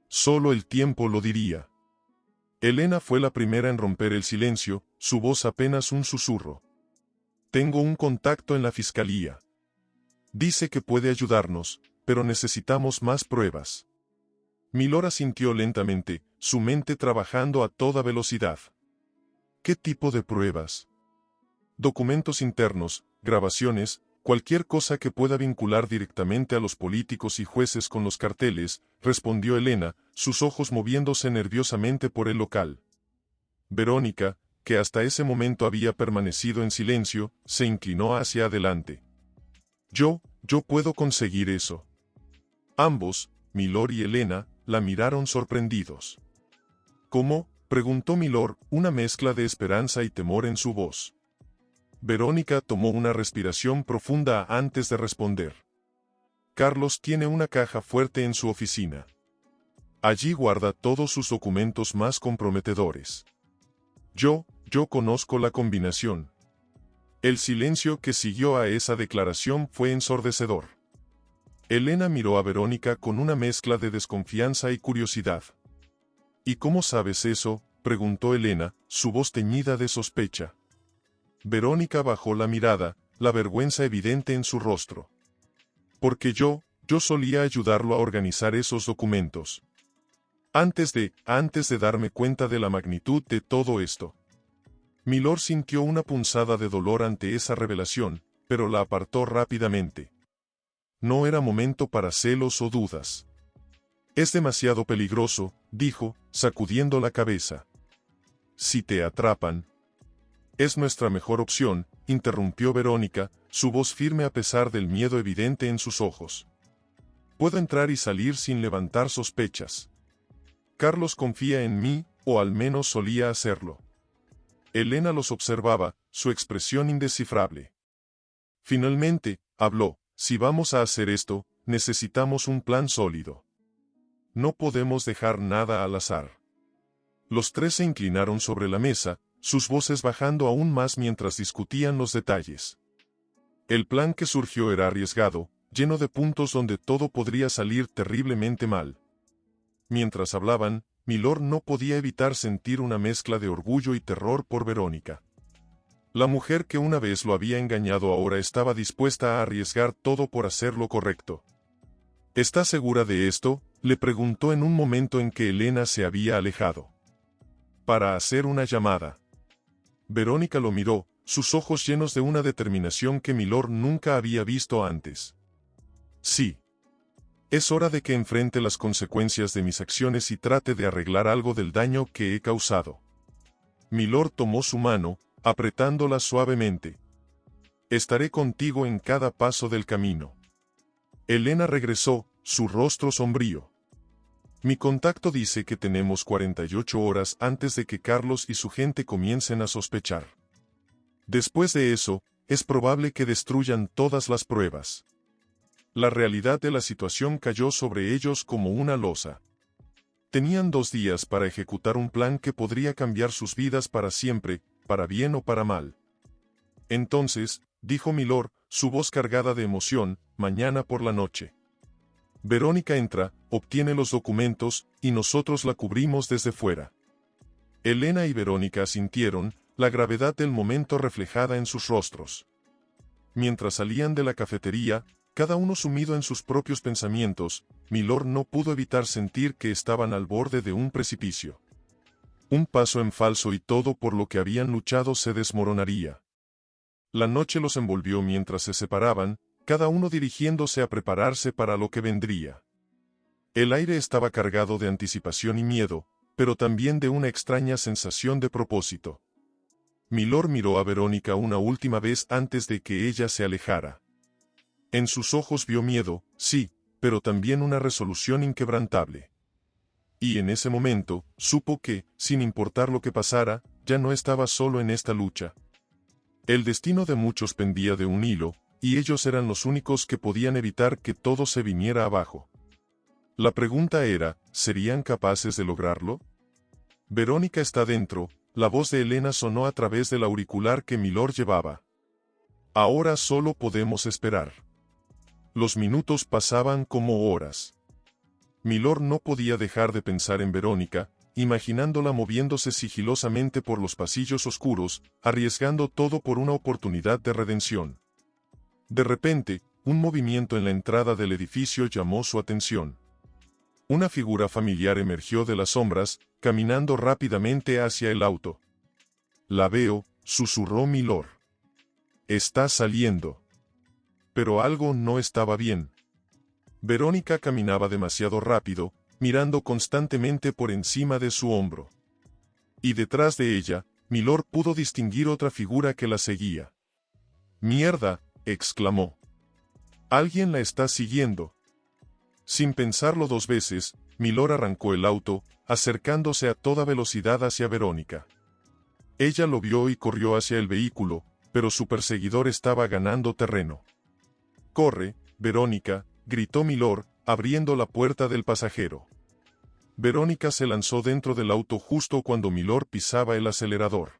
Solo el tiempo lo diría. Elena fue la primera en romper el silencio, su voz apenas un susurro. Tengo un contacto en la fiscalía. Dice que puede ayudarnos, pero necesitamos más pruebas. Milord asintió lentamente, su mente trabajando a toda velocidad. ¿Qué tipo de pruebas? Documentos internos, grabaciones, cualquier cosa que pueda vincular directamente a los políticos y jueces con los carteles, respondió Elena, sus ojos moviéndose nerviosamente por el local. Verónica, que hasta ese momento había permanecido en silencio, se inclinó hacia adelante. Yo puedo conseguir eso. Ambos, milord y Elena, la miraron sorprendidos. ¿Cómo?, preguntó milord, una mezcla de esperanza y temor en su voz. Verónica tomó una respiración profunda antes de responder. Carlos tiene una caja fuerte en su oficina. Allí guarda todos sus documentos más comprometedores. Yo conozco la combinación. El silencio que siguió a esa declaración fue ensordecedor. Elena miró a Verónica con una mezcla de desconfianza y curiosidad. ¿Y cómo sabes eso?, preguntó Elena, su voz teñida de sospecha. Verónica bajó la mirada, la vergüenza evidente en su rostro. Porque yo solía ayudarlo a organizar esos documentos. Antes de darme cuenta de la magnitud de todo esto. Milord sintió una punzada de dolor ante esa revelación, pero la apartó rápidamente. No era momento para celos o dudas. Es demasiado peligroso, dijo, sacudiendo la cabeza. Si te atrapan. Es nuestra mejor opción, interrumpió Verónica, su voz firme a pesar del miedo evidente en sus ojos. Puedo entrar y salir sin levantar sospechas. Carlos confía en mí, o al menos solía hacerlo. Elena los observaba, su expresión indescifrable. Finalmente, habló, si vamos a hacer esto, necesitamos un plan sólido. No podemos dejar nada al azar. Los tres se inclinaron sobre la mesa, sus voces bajando aún más mientras discutían los detalles. El plan que surgió era arriesgado, lleno de puntos donde todo podría salir terriblemente mal. Mientras hablaban, Milord no podía evitar sentir una mezcla de orgullo y terror por Verónica. La mujer que una vez lo había engañado ahora estaba dispuesta a arriesgar todo por hacer lo correcto. ¿Estás segura de esto?, le preguntó en un momento en que Elena se había alejado. Para hacer una llamada. Verónica lo miró, sus ojos llenos de una determinación que Milord nunca había visto antes. Sí. Es hora de que enfrente las consecuencias de mis acciones y trate de arreglar algo del daño que he causado. Milord tomó su mano, apretándola suavemente. Estaré contigo en cada paso del camino. Elena regresó, su rostro sombrío. Mi contacto dice que tenemos 48 horas antes de que Carlos y su gente comiencen a sospechar. Después de eso, es probable que destruyan todas las pruebas. La realidad de la situación cayó sobre ellos como una losa. Tenían 2 días para ejecutar un plan que podría cambiar sus vidas para siempre, para bien o para mal. Entonces, dijo Milord, su voz cargada de emoción, mañana por la noche. Verónica entra, obtiene los documentos, y nosotros la cubrimos desde fuera. Elena y Verónica asintieron, la gravedad del momento reflejada en sus rostros. Mientras salían de la cafetería, cada uno sumido en sus propios pensamientos, Milord no pudo evitar sentir que estaban al borde de un precipicio. Un paso en falso y todo por lo que habían luchado se desmoronaría. La noche los envolvió mientras se separaban, cada uno dirigiéndose a prepararse para lo que vendría. El aire estaba cargado de anticipación y miedo, pero también de una extraña sensación de propósito. Milord miró a Verónica una última vez antes de que ella se alejara. En sus ojos vio miedo, sí, pero también una resolución inquebrantable. Y en ese momento, supo que, sin importar lo que pasara, ya no estaba solo en esta lucha. El destino de muchos pendía de un hilo, y ellos eran los únicos que podían evitar que todo se viniera abajo. La pregunta era, ¿serían capaces de lograrlo? Verónica está dentro, la voz de Elena sonó a través del auricular que Milord llevaba. Ahora solo podemos esperar. Los minutos pasaban como horas. Milord no podía dejar de pensar en Verónica, imaginándola moviéndose sigilosamente por los pasillos oscuros, arriesgando todo por una oportunidad de redención. De repente, un movimiento en la entrada del edificio llamó su atención. Una figura familiar emergió de las sombras, caminando rápidamente hacia el auto. «La veo», susurró Milord. «Está saliendo». Pero algo no estaba bien. Verónica caminaba demasiado rápido, mirando constantemente por encima de su hombro. Y detrás de ella, Milord pudo distinguir otra figura que la seguía. «¡Mierda!», exclamó. «Alguien la está siguiendo». Sin pensarlo 2 veces, Milord arrancó el auto, acercándose a toda velocidad hacia Verónica. Ella lo vio y corrió hacia el vehículo, pero su perseguidor estaba ganando terreno. «Corre, Verónica», gritó Milord, abriendo la puerta del pasajero. Verónica se lanzó dentro del auto justo cuando Milord pisaba el acelerador.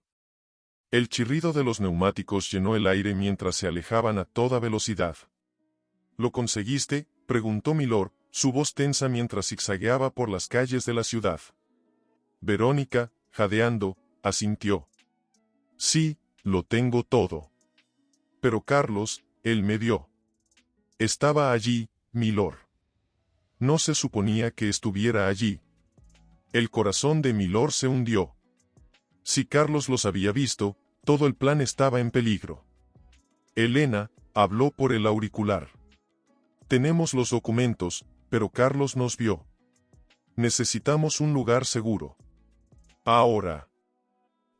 El chirrido de los neumáticos llenó el aire mientras se alejaban a toda velocidad. ¿Lo conseguiste?, preguntó Milord, su voz tensa mientras zigzagueaba por las calles de la ciudad. Verónica, jadeando, asintió. Sí, lo tengo todo. Pero Carlos, él me vio. Estaba allí, Milord. No se suponía que estuviera allí. El corazón de Milord se hundió. Si Carlos los había visto, todo el plan estaba en peligro. Elena habló por el auricular. Tenemos los documentos, pero Carlos nos vio. Necesitamos un lugar seguro. Ahora.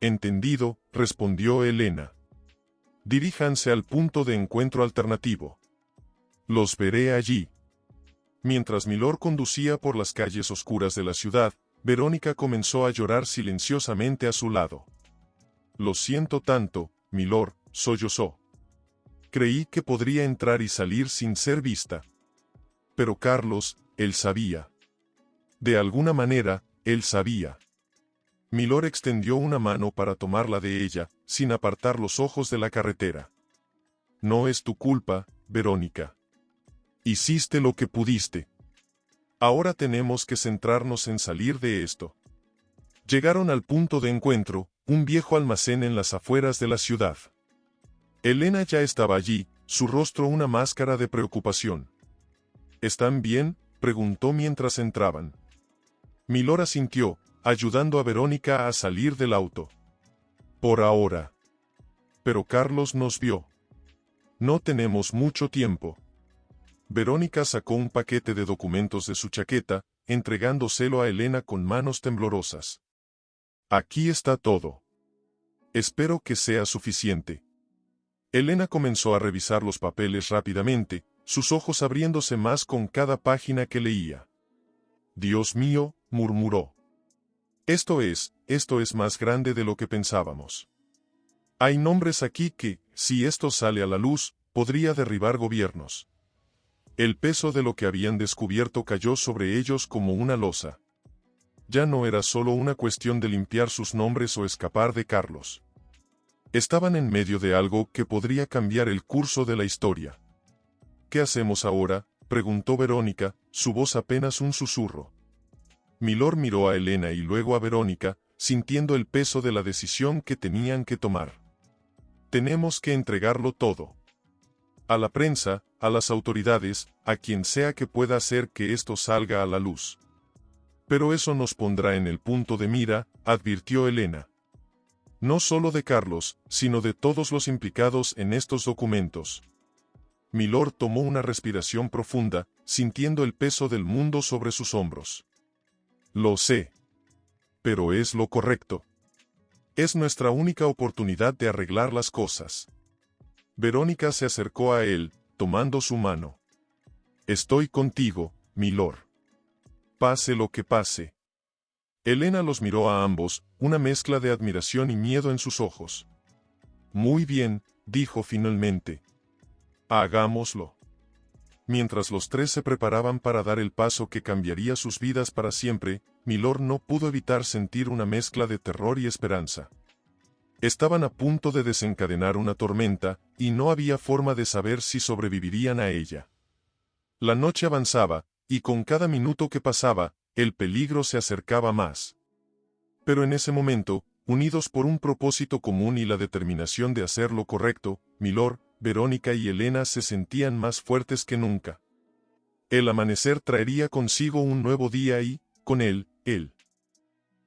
Entendido, respondió Elena. Diríjanse al punto de encuentro alternativo. Los veré allí. Mientras Milord conducía por las calles oscuras de la ciudad, Verónica comenzó a llorar silenciosamente a su lado. Lo siento tanto, Milord, sollozó. Creí que podría entrar y salir sin ser vista. Pero Carlos, él sabía. De alguna manera, él sabía. Milord extendió una mano para tomarla de ella, sin apartar los ojos de la carretera. No es tu culpa, Verónica. Hiciste lo que pudiste. Ahora tenemos que centrarnos en salir de esto. Llegaron al punto de encuentro, un viejo almacén en las afueras de la ciudad. Elena ya estaba allí, su rostro una máscara de preocupación. ¿Están bien?, preguntó mientras entraban. Milord asintió, ayudando a Verónica a salir del auto. Por ahora. Pero Carlos nos vio. No tenemos mucho tiempo. Verónica sacó un paquete de documentos de su chaqueta, entregándoselo a Elena con manos temblorosas. Aquí está todo. Espero que sea suficiente. Elena comenzó a revisar los papeles rápidamente, sus ojos abriéndose más con cada página que leía. Dios mío, murmuró. Esto es más grande de lo que pensábamos. Hay nombres aquí que, si esto sale a la luz, podría derribar gobiernos. El peso de lo que habían descubierto cayó sobre ellos como una losa. Ya no era solo una cuestión de limpiar sus nombres o escapar de Carlos. Estaban en medio de algo que podría cambiar el curso de la historia. ¿Qué hacemos ahora?, preguntó Verónica, su voz apenas un susurro. Milord miró a Elena y luego a Verónica, sintiendo el peso de la decisión que tenían que tomar. Tenemos que entregarlo todo. A la prensa, a las autoridades, a quien sea que pueda hacer que esto salga a la luz. Pero eso nos pondrá en el punto de mira, advirtió Elena. No solo de Carlos, sino de todos los implicados en estos documentos. Milord tomó una respiración profunda, sintiendo el peso del mundo sobre sus hombros. Lo sé. Pero es lo correcto. Es nuestra única oportunidad de arreglar las cosas. Verónica se acercó a él, tomando su mano. Estoy contigo, Milord. Pase lo que pase. Elena los miró a ambos, una mezcla de admiración y miedo en sus ojos. Muy bien, dijo finalmente. Hagámoslo. Mientras los tres se preparaban para dar el paso que cambiaría sus vidas para siempre, Milord no pudo evitar sentir una mezcla de terror y esperanza. Estaban a punto de desencadenar una tormenta, y no había forma de saber si sobrevivirían a ella. La noche avanzaba, y con cada minuto que pasaba, el peligro se acercaba más. Pero en ese momento, unidos por un propósito común y la determinación de hacer lo correcto, Milord, Verónica y Elena se sentían más fuertes que nunca. El amanecer traería consigo un nuevo día y, con él, el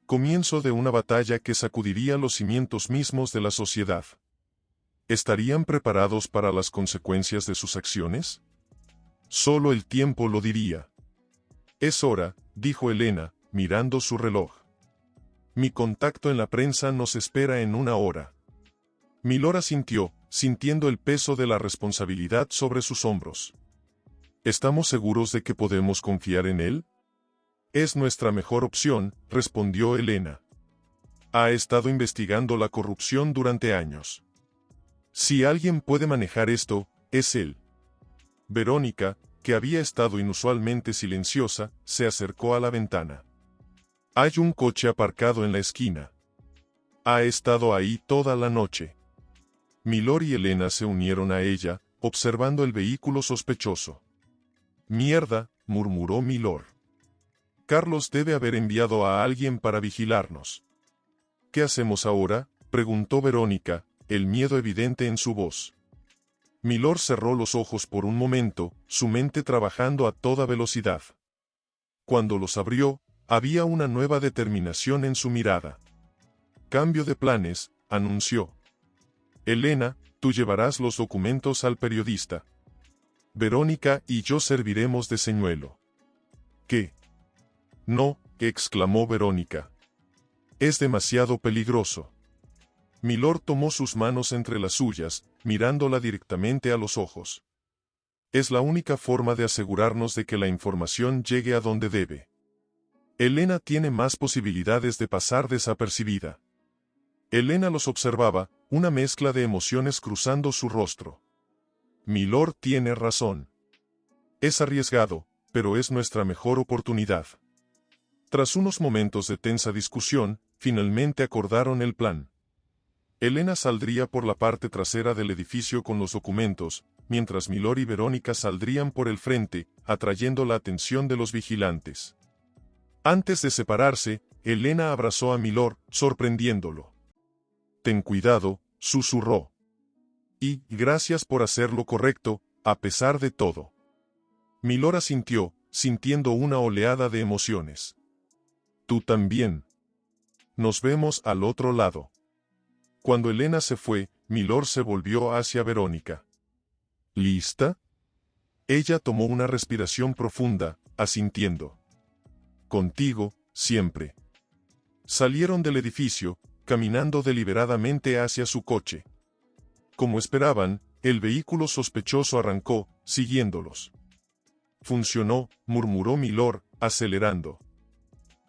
comienzo de una batalla que sacudiría los cimientos mismos de la sociedad. ¿Estarían preparados para las consecuencias de sus acciones? Solo el tiempo lo diría. Es hora, dijo Elena, mirando su reloj. Mi contacto en la prensa nos espera en 1 hora. Milord asintió, sintiendo el peso de la responsabilidad sobre sus hombros. ¿Estamos seguros de que podemos confiar en él? Es nuestra mejor opción, respondió Elena. Ha estado investigando la corrupción durante años. Si alguien puede manejar esto, es él. Verónica, que había estado inusualmente silenciosa, se acercó a la ventana. Hay un coche aparcado en la esquina. Ha estado ahí toda la noche. Milord y Elena se unieron a ella, observando el vehículo sospechoso. Mierda, murmuró Milord. Carlos debe haber enviado a alguien para vigilarnos. ¿Qué hacemos ahora?, preguntó Verónica, el miedo evidente en su voz. Milord cerró los ojos por un momento, su mente trabajando a toda velocidad. Cuando los abrió, había una nueva determinación en su mirada. Cambio de planes, anunció. Elena, tú llevarás los documentos al periodista. Verónica y yo serviremos de señuelo. ¿Qué? No, exclamó Verónica. Es demasiado peligroso. Milord tomó sus manos entre las suyas, mirándola directamente a los ojos. Es la única forma de asegurarnos de que la información llegue a donde debe. Elena tiene más posibilidades de pasar desapercibida. Elena los observaba, una mezcla de emociones cruzando su rostro. Milord tiene razón. Es arriesgado, pero es nuestra mejor oportunidad. Tras unos momentos de tensa discusión, finalmente acordaron el plan. Elena saldría por la parte trasera del edificio con los documentos, mientras Milord y Verónica saldrían por el frente, atrayendo la atención de los vigilantes. Antes de separarse, Elena abrazó a Milord, sorprendiéndolo. Ten cuidado, susurró. Y gracias por hacer lo correcto, a pesar de todo. Milord asintió, sintiendo una oleada de emociones. Tú también. Nos vemos al otro lado. Cuando Elena se fue, Milord se volvió hacia Verónica. ¿Lista? Ella tomó una respiración profunda, asintiendo. Contigo, siempre. Salieron del edificio, caminando deliberadamente hacia su coche. Como esperaban, el vehículo sospechoso arrancó, siguiéndolos. Funcionó, murmuró Milord, acelerando.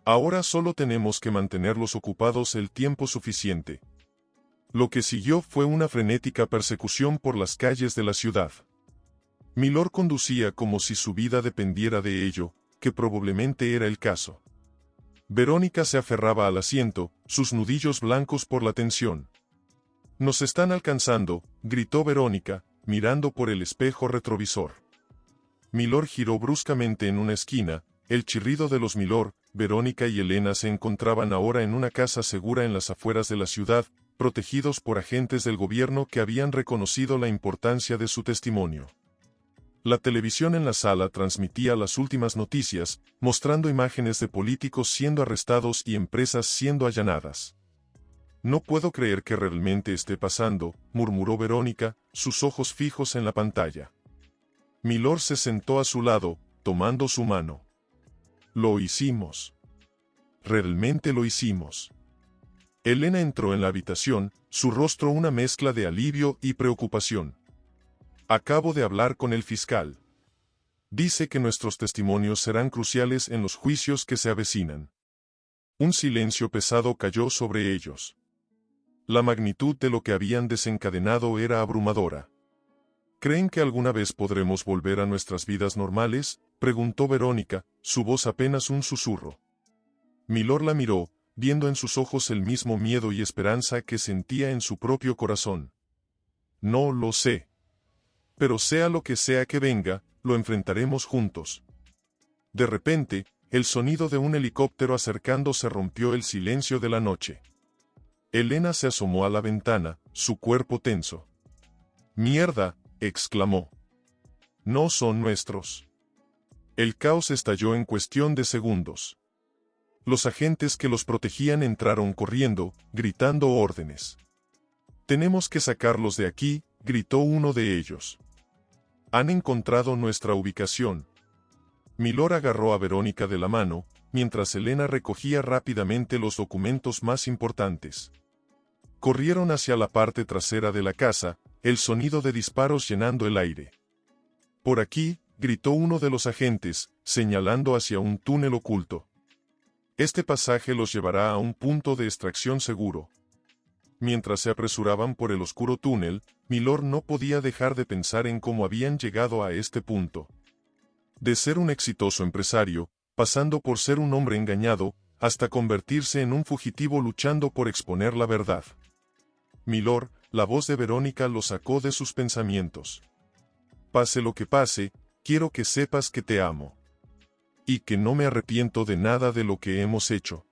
Ahora solo tenemos que mantenerlos ocupados el tiempo suficiente. Lo que siguió fue una frenética persecución por las calles de la ciudad. Milord conducía como si su vida dependiera de ello, que probablemente era el caso. Verónica se aferraba al asiento, sus nudillos blancos por la tensión. «Nos están alcanzando», gritó Verónica, mirando por el espejo retrovisor. Milord giró bruscamente en una esquina, el chirrido de los Milord, Verónica y Elena se encontraban ahora en una casa segura en las afueras de la ciudad, protegidos por agentes del gobierno que habían reconocido la importancia de su testimonio. La televisión en la sala transmitía las últimas noticias, mostrando imágenes de políticos siendo arrestados y empresas siendo allanadas. No puedo creer que realmente esté pasando, murmuró Verónica, sus ojos fijos en la pantalla. Milord se sentó a su lado, tomando su mano. Lo hicimos. Realmente lo hicimos. Elena entró en la habitación, su rostro una mezcla de alivio y preocupación. Acabo de hablar con el fiscal. Dice que nuestros testimonios serán cruciales en los juicios que se avecinan. Un silencio pesado cayó sobre ellos. La magnitud de lo que habían desencadenado era abrumadora. ¿Creen que alguna vez podremos volver a nuestras vidas normales?, preguntó Verónica, su voz apenas un susurro. Milord la miró, viendo en sus ojos el mismo miedo y esperanza que sentía en su propio corazón. No lo sé. Pero sea lo que sea que venga, lo enfrentaremos juntos. De repente, el sonido de un helicóptero acercándose rompió el silencio de la noche. Elena se asomó a la ventana, su cuerpo tenso. «Mierda», exclamó. «No son nuestros». El caos estalló en cuestión de segundos. Los agentes que los protegían entraron corriendo, gritando órdenes. «Tenemos que sacarlos de aquí», gritó uno de ellos. «Han encontrado nuestra ubicación». Milord agarró a Verónica de la mano, mientras Elena recogía rápidamente los documentos más importantes. Corrieron hacia la parte trasera de la casa, el sonido de disparos llenando el aire. «Por aquí», gritó uno de los agentes, señalando hacia un túnel oculto. «Este pasaje los llevará a un punto de extracción seguro». Mientras se apresuraban por el oscuro túnel, Milord no podía dejar de pensar en cómo habían llegado a este punto. De ser un exitoso empresario, pasando por ser un hombre engañado, hasta convertirse en un fugitivo luchando por exponer la verdad. Milord, la voz de Verónica lo sacó de sus pensamientos. Pase lo que pase, quiero que sepas que te amo. Y que no me arrepiento de nada de lo que hemos hecho.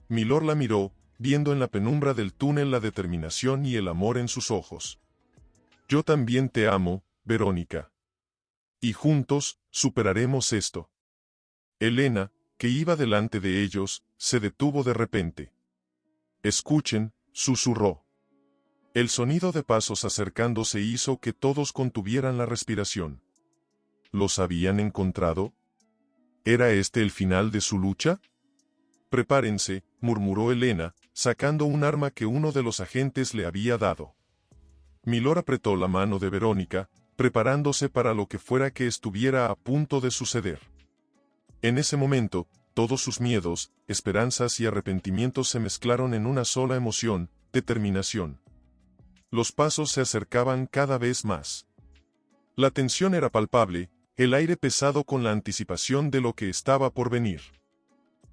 Milord la miró, viendo en la penumbra del túnel la determinación y el amor en sus ojos. Yo también te amo, Verónica. Y juntos, superaremos esto. Elena, que iba delante de ellos, se detuvo de repente. Escuchen, susurró. El sonido de pasos acercándose hizo que todos contuvieran la respiración. ¿Los habían encontrado? ¿Era este el final de su lucha? Prepárense, murmuró Elena, sacando un arma que uno de los agentes le había dado. Milord apretó la mano de Verónica, preparándose para lo que fuera que estuviera a punto de suceder. En ese momento, todos sus miedos, esperanzas y arrepentimientos se mezclaron en una sola emoción, determinación. Los pasos se acercaban cada vez más. La tensión era palpable, el aire pesado con la anticipación de lo que estaba por venir.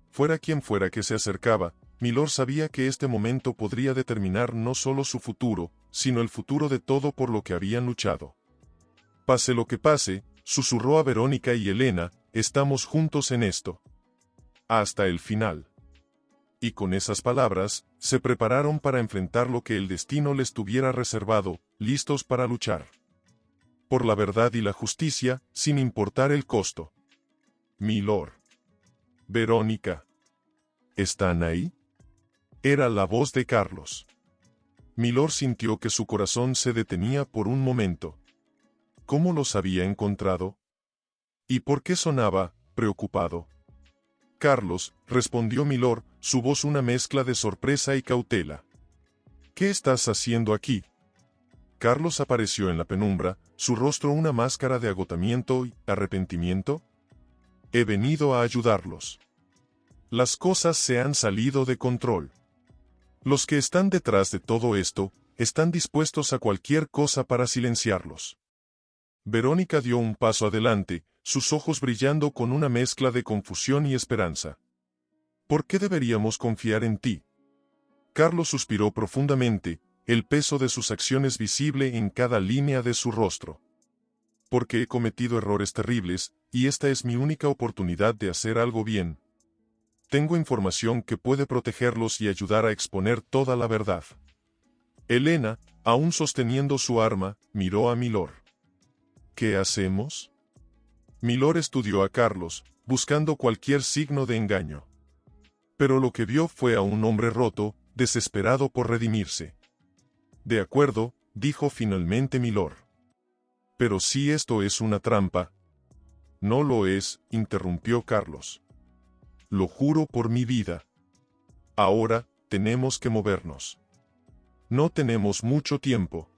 Fuera quien fuera que se acercaba, Milord sabía que este momento podría determinar no solo su futuro, sino el futuro de todo por lo que habían luchado. Pase lo que pase, susurró a Verónica y Elena, estamos juntos en esto. Hasta el final. Y con esas palabras, se prepararon para enfrentar lo que el destino les tuviera reservado, listos para luchar. Por la verdad y la justicia, sin importar el costo. Milord. Verónica. ¿Están ahí? Era la voz de Carlos. Milord sintió que su corazón se detenía por un momento. ¿Cómo los había encontrado? ¿Y por qué sonaba, preocupado? Carlos, respondió Milord, su voz una mezcla de sorpresa y cautela. ¿Qué estás haciendo aquí? Carlos apareció en la penumbra, su rostro una máscara de agotamiento y arrepentimiento. He venido a ayudarlos. Las cosas se han salido de control. Los que están detrás de todo esto, están dispuestos a cualquier cosa para silenciarlos. Verónica dio un paso adelante, sus ojos brillando con una mezcla de confusión y esperanza. ¿Por qué deberíamos confiar en ti? Carlos suspiró profundamente, el peso de sus acciones visible en cada línea de su rostro. Porque he cometido errores terribles, y esta es mi única oportunidad de hacer algo bien. Tengo información que puede protegerlos y ayudar a exponer toda la verdad. Elena, aún sosteniendo su arma, miró a Milord. ¿Qué hacemos? Milord estudió a Carlos, buscando cualquier signo de engaño. Pero lo que vio fue a un hombre roto, desesperado por redimirse. De acuerdo, dijo finalmente Milord. Pero si esto es una trampa. No lo es, interrumpió Carlos. Lo juro por mi vida. Ahora, tenemos que movernos. No tenemos mucho tiempo.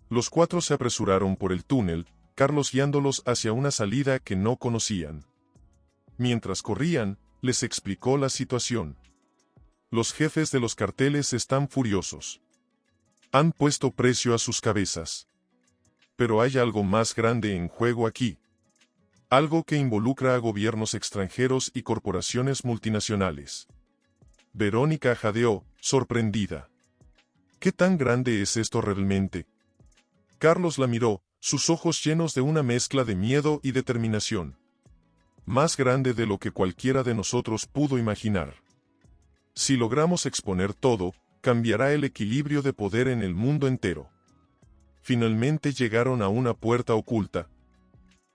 Los cuatro se apresuraron por el túnel, Carlos guiándolos hacia una salida que no conocían. Mientras corrían, les explicó la situación. Los jefes de los carteles están furiosos. Han puesto precio a sus cabezas. Pero hay algo más grande en juego aquí. Algo que involucra a gobiernos extranjeros y corporaciones multinacionales. Verónica jadeó, sorprendida. ¿Qué tan grande es esto realmente? Carlos la miró, sus ojos llenos de una mezcla de miedo y determinación. Más grande de lo que cualquiera de nosotros pudo imaginar. Si logramos exponer todo, cambiará el equilibrio de poder en el mundo entero. Finalmente llegaron a una puerta oculta.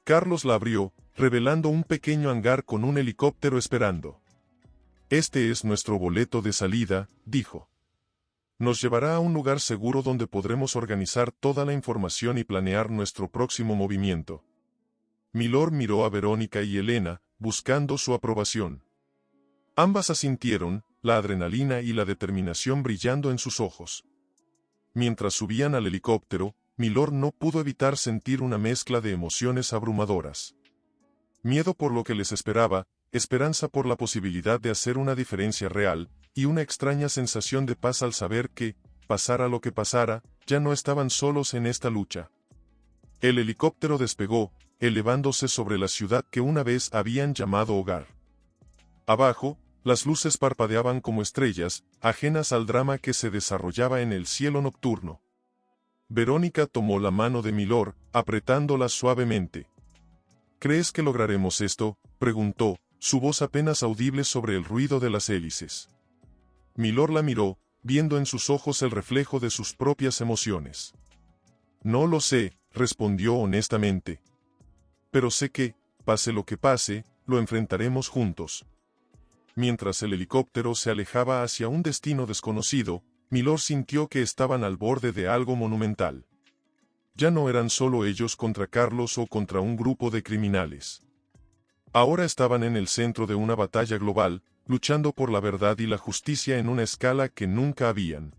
Carlos la abrió, revelando un pequeño hangar con un helicóptero esperando. Este es nuestro boleto de salida, dijo. Nos llevará a un lugar seguro donde podremos organizar toda la información y planear nuestro próximo movimiento. Milord miró a Verónica y Elena, buscando su aprobación. Ambas asintieron, la adrenalina y la determinación brillando en sus ojos. Mientras subían al helicóptero, Milord no pudo evitar sentir una mezcla de emociones abrumadoras. Miedo por lo que les esperaba, esperanza por la posibilidad de hacer una diferencia real, y una extraña sensación de paz al saber que, pasara lo que pasara, ya no estaban solos en esta lucha. El helicóptero despegó, elevándose sobre la ciudad que una vez habían llamado hogar. Abajo, las luces parpadeaban como estrellas, ajenas al drama que se desarrollaba en el cielo nocturno. Verónica tomó la mano de Milord, apretándola suavemente. ¿Crees que lograremos esto?, preguntó, su voz apenas audible sobre el ruido de las hélices. Milord la miró, viendo en sus ojos el reflejo de sus propias emociones. No lo sé, respondió honestamente. Pero sé que, pase lo que pase, lo enfrentaremos juntos. Mientras el helicóptero se alejaba hacia un destino desconocido, Milord sintió que estaban al borde de algo monumental. Ya no eran solo ellos contra Carlos o contra un grupo de criminales. Ahora estaban en el centro de una batalla global, luchando por la verdad y la justicia en una escala que nunca habían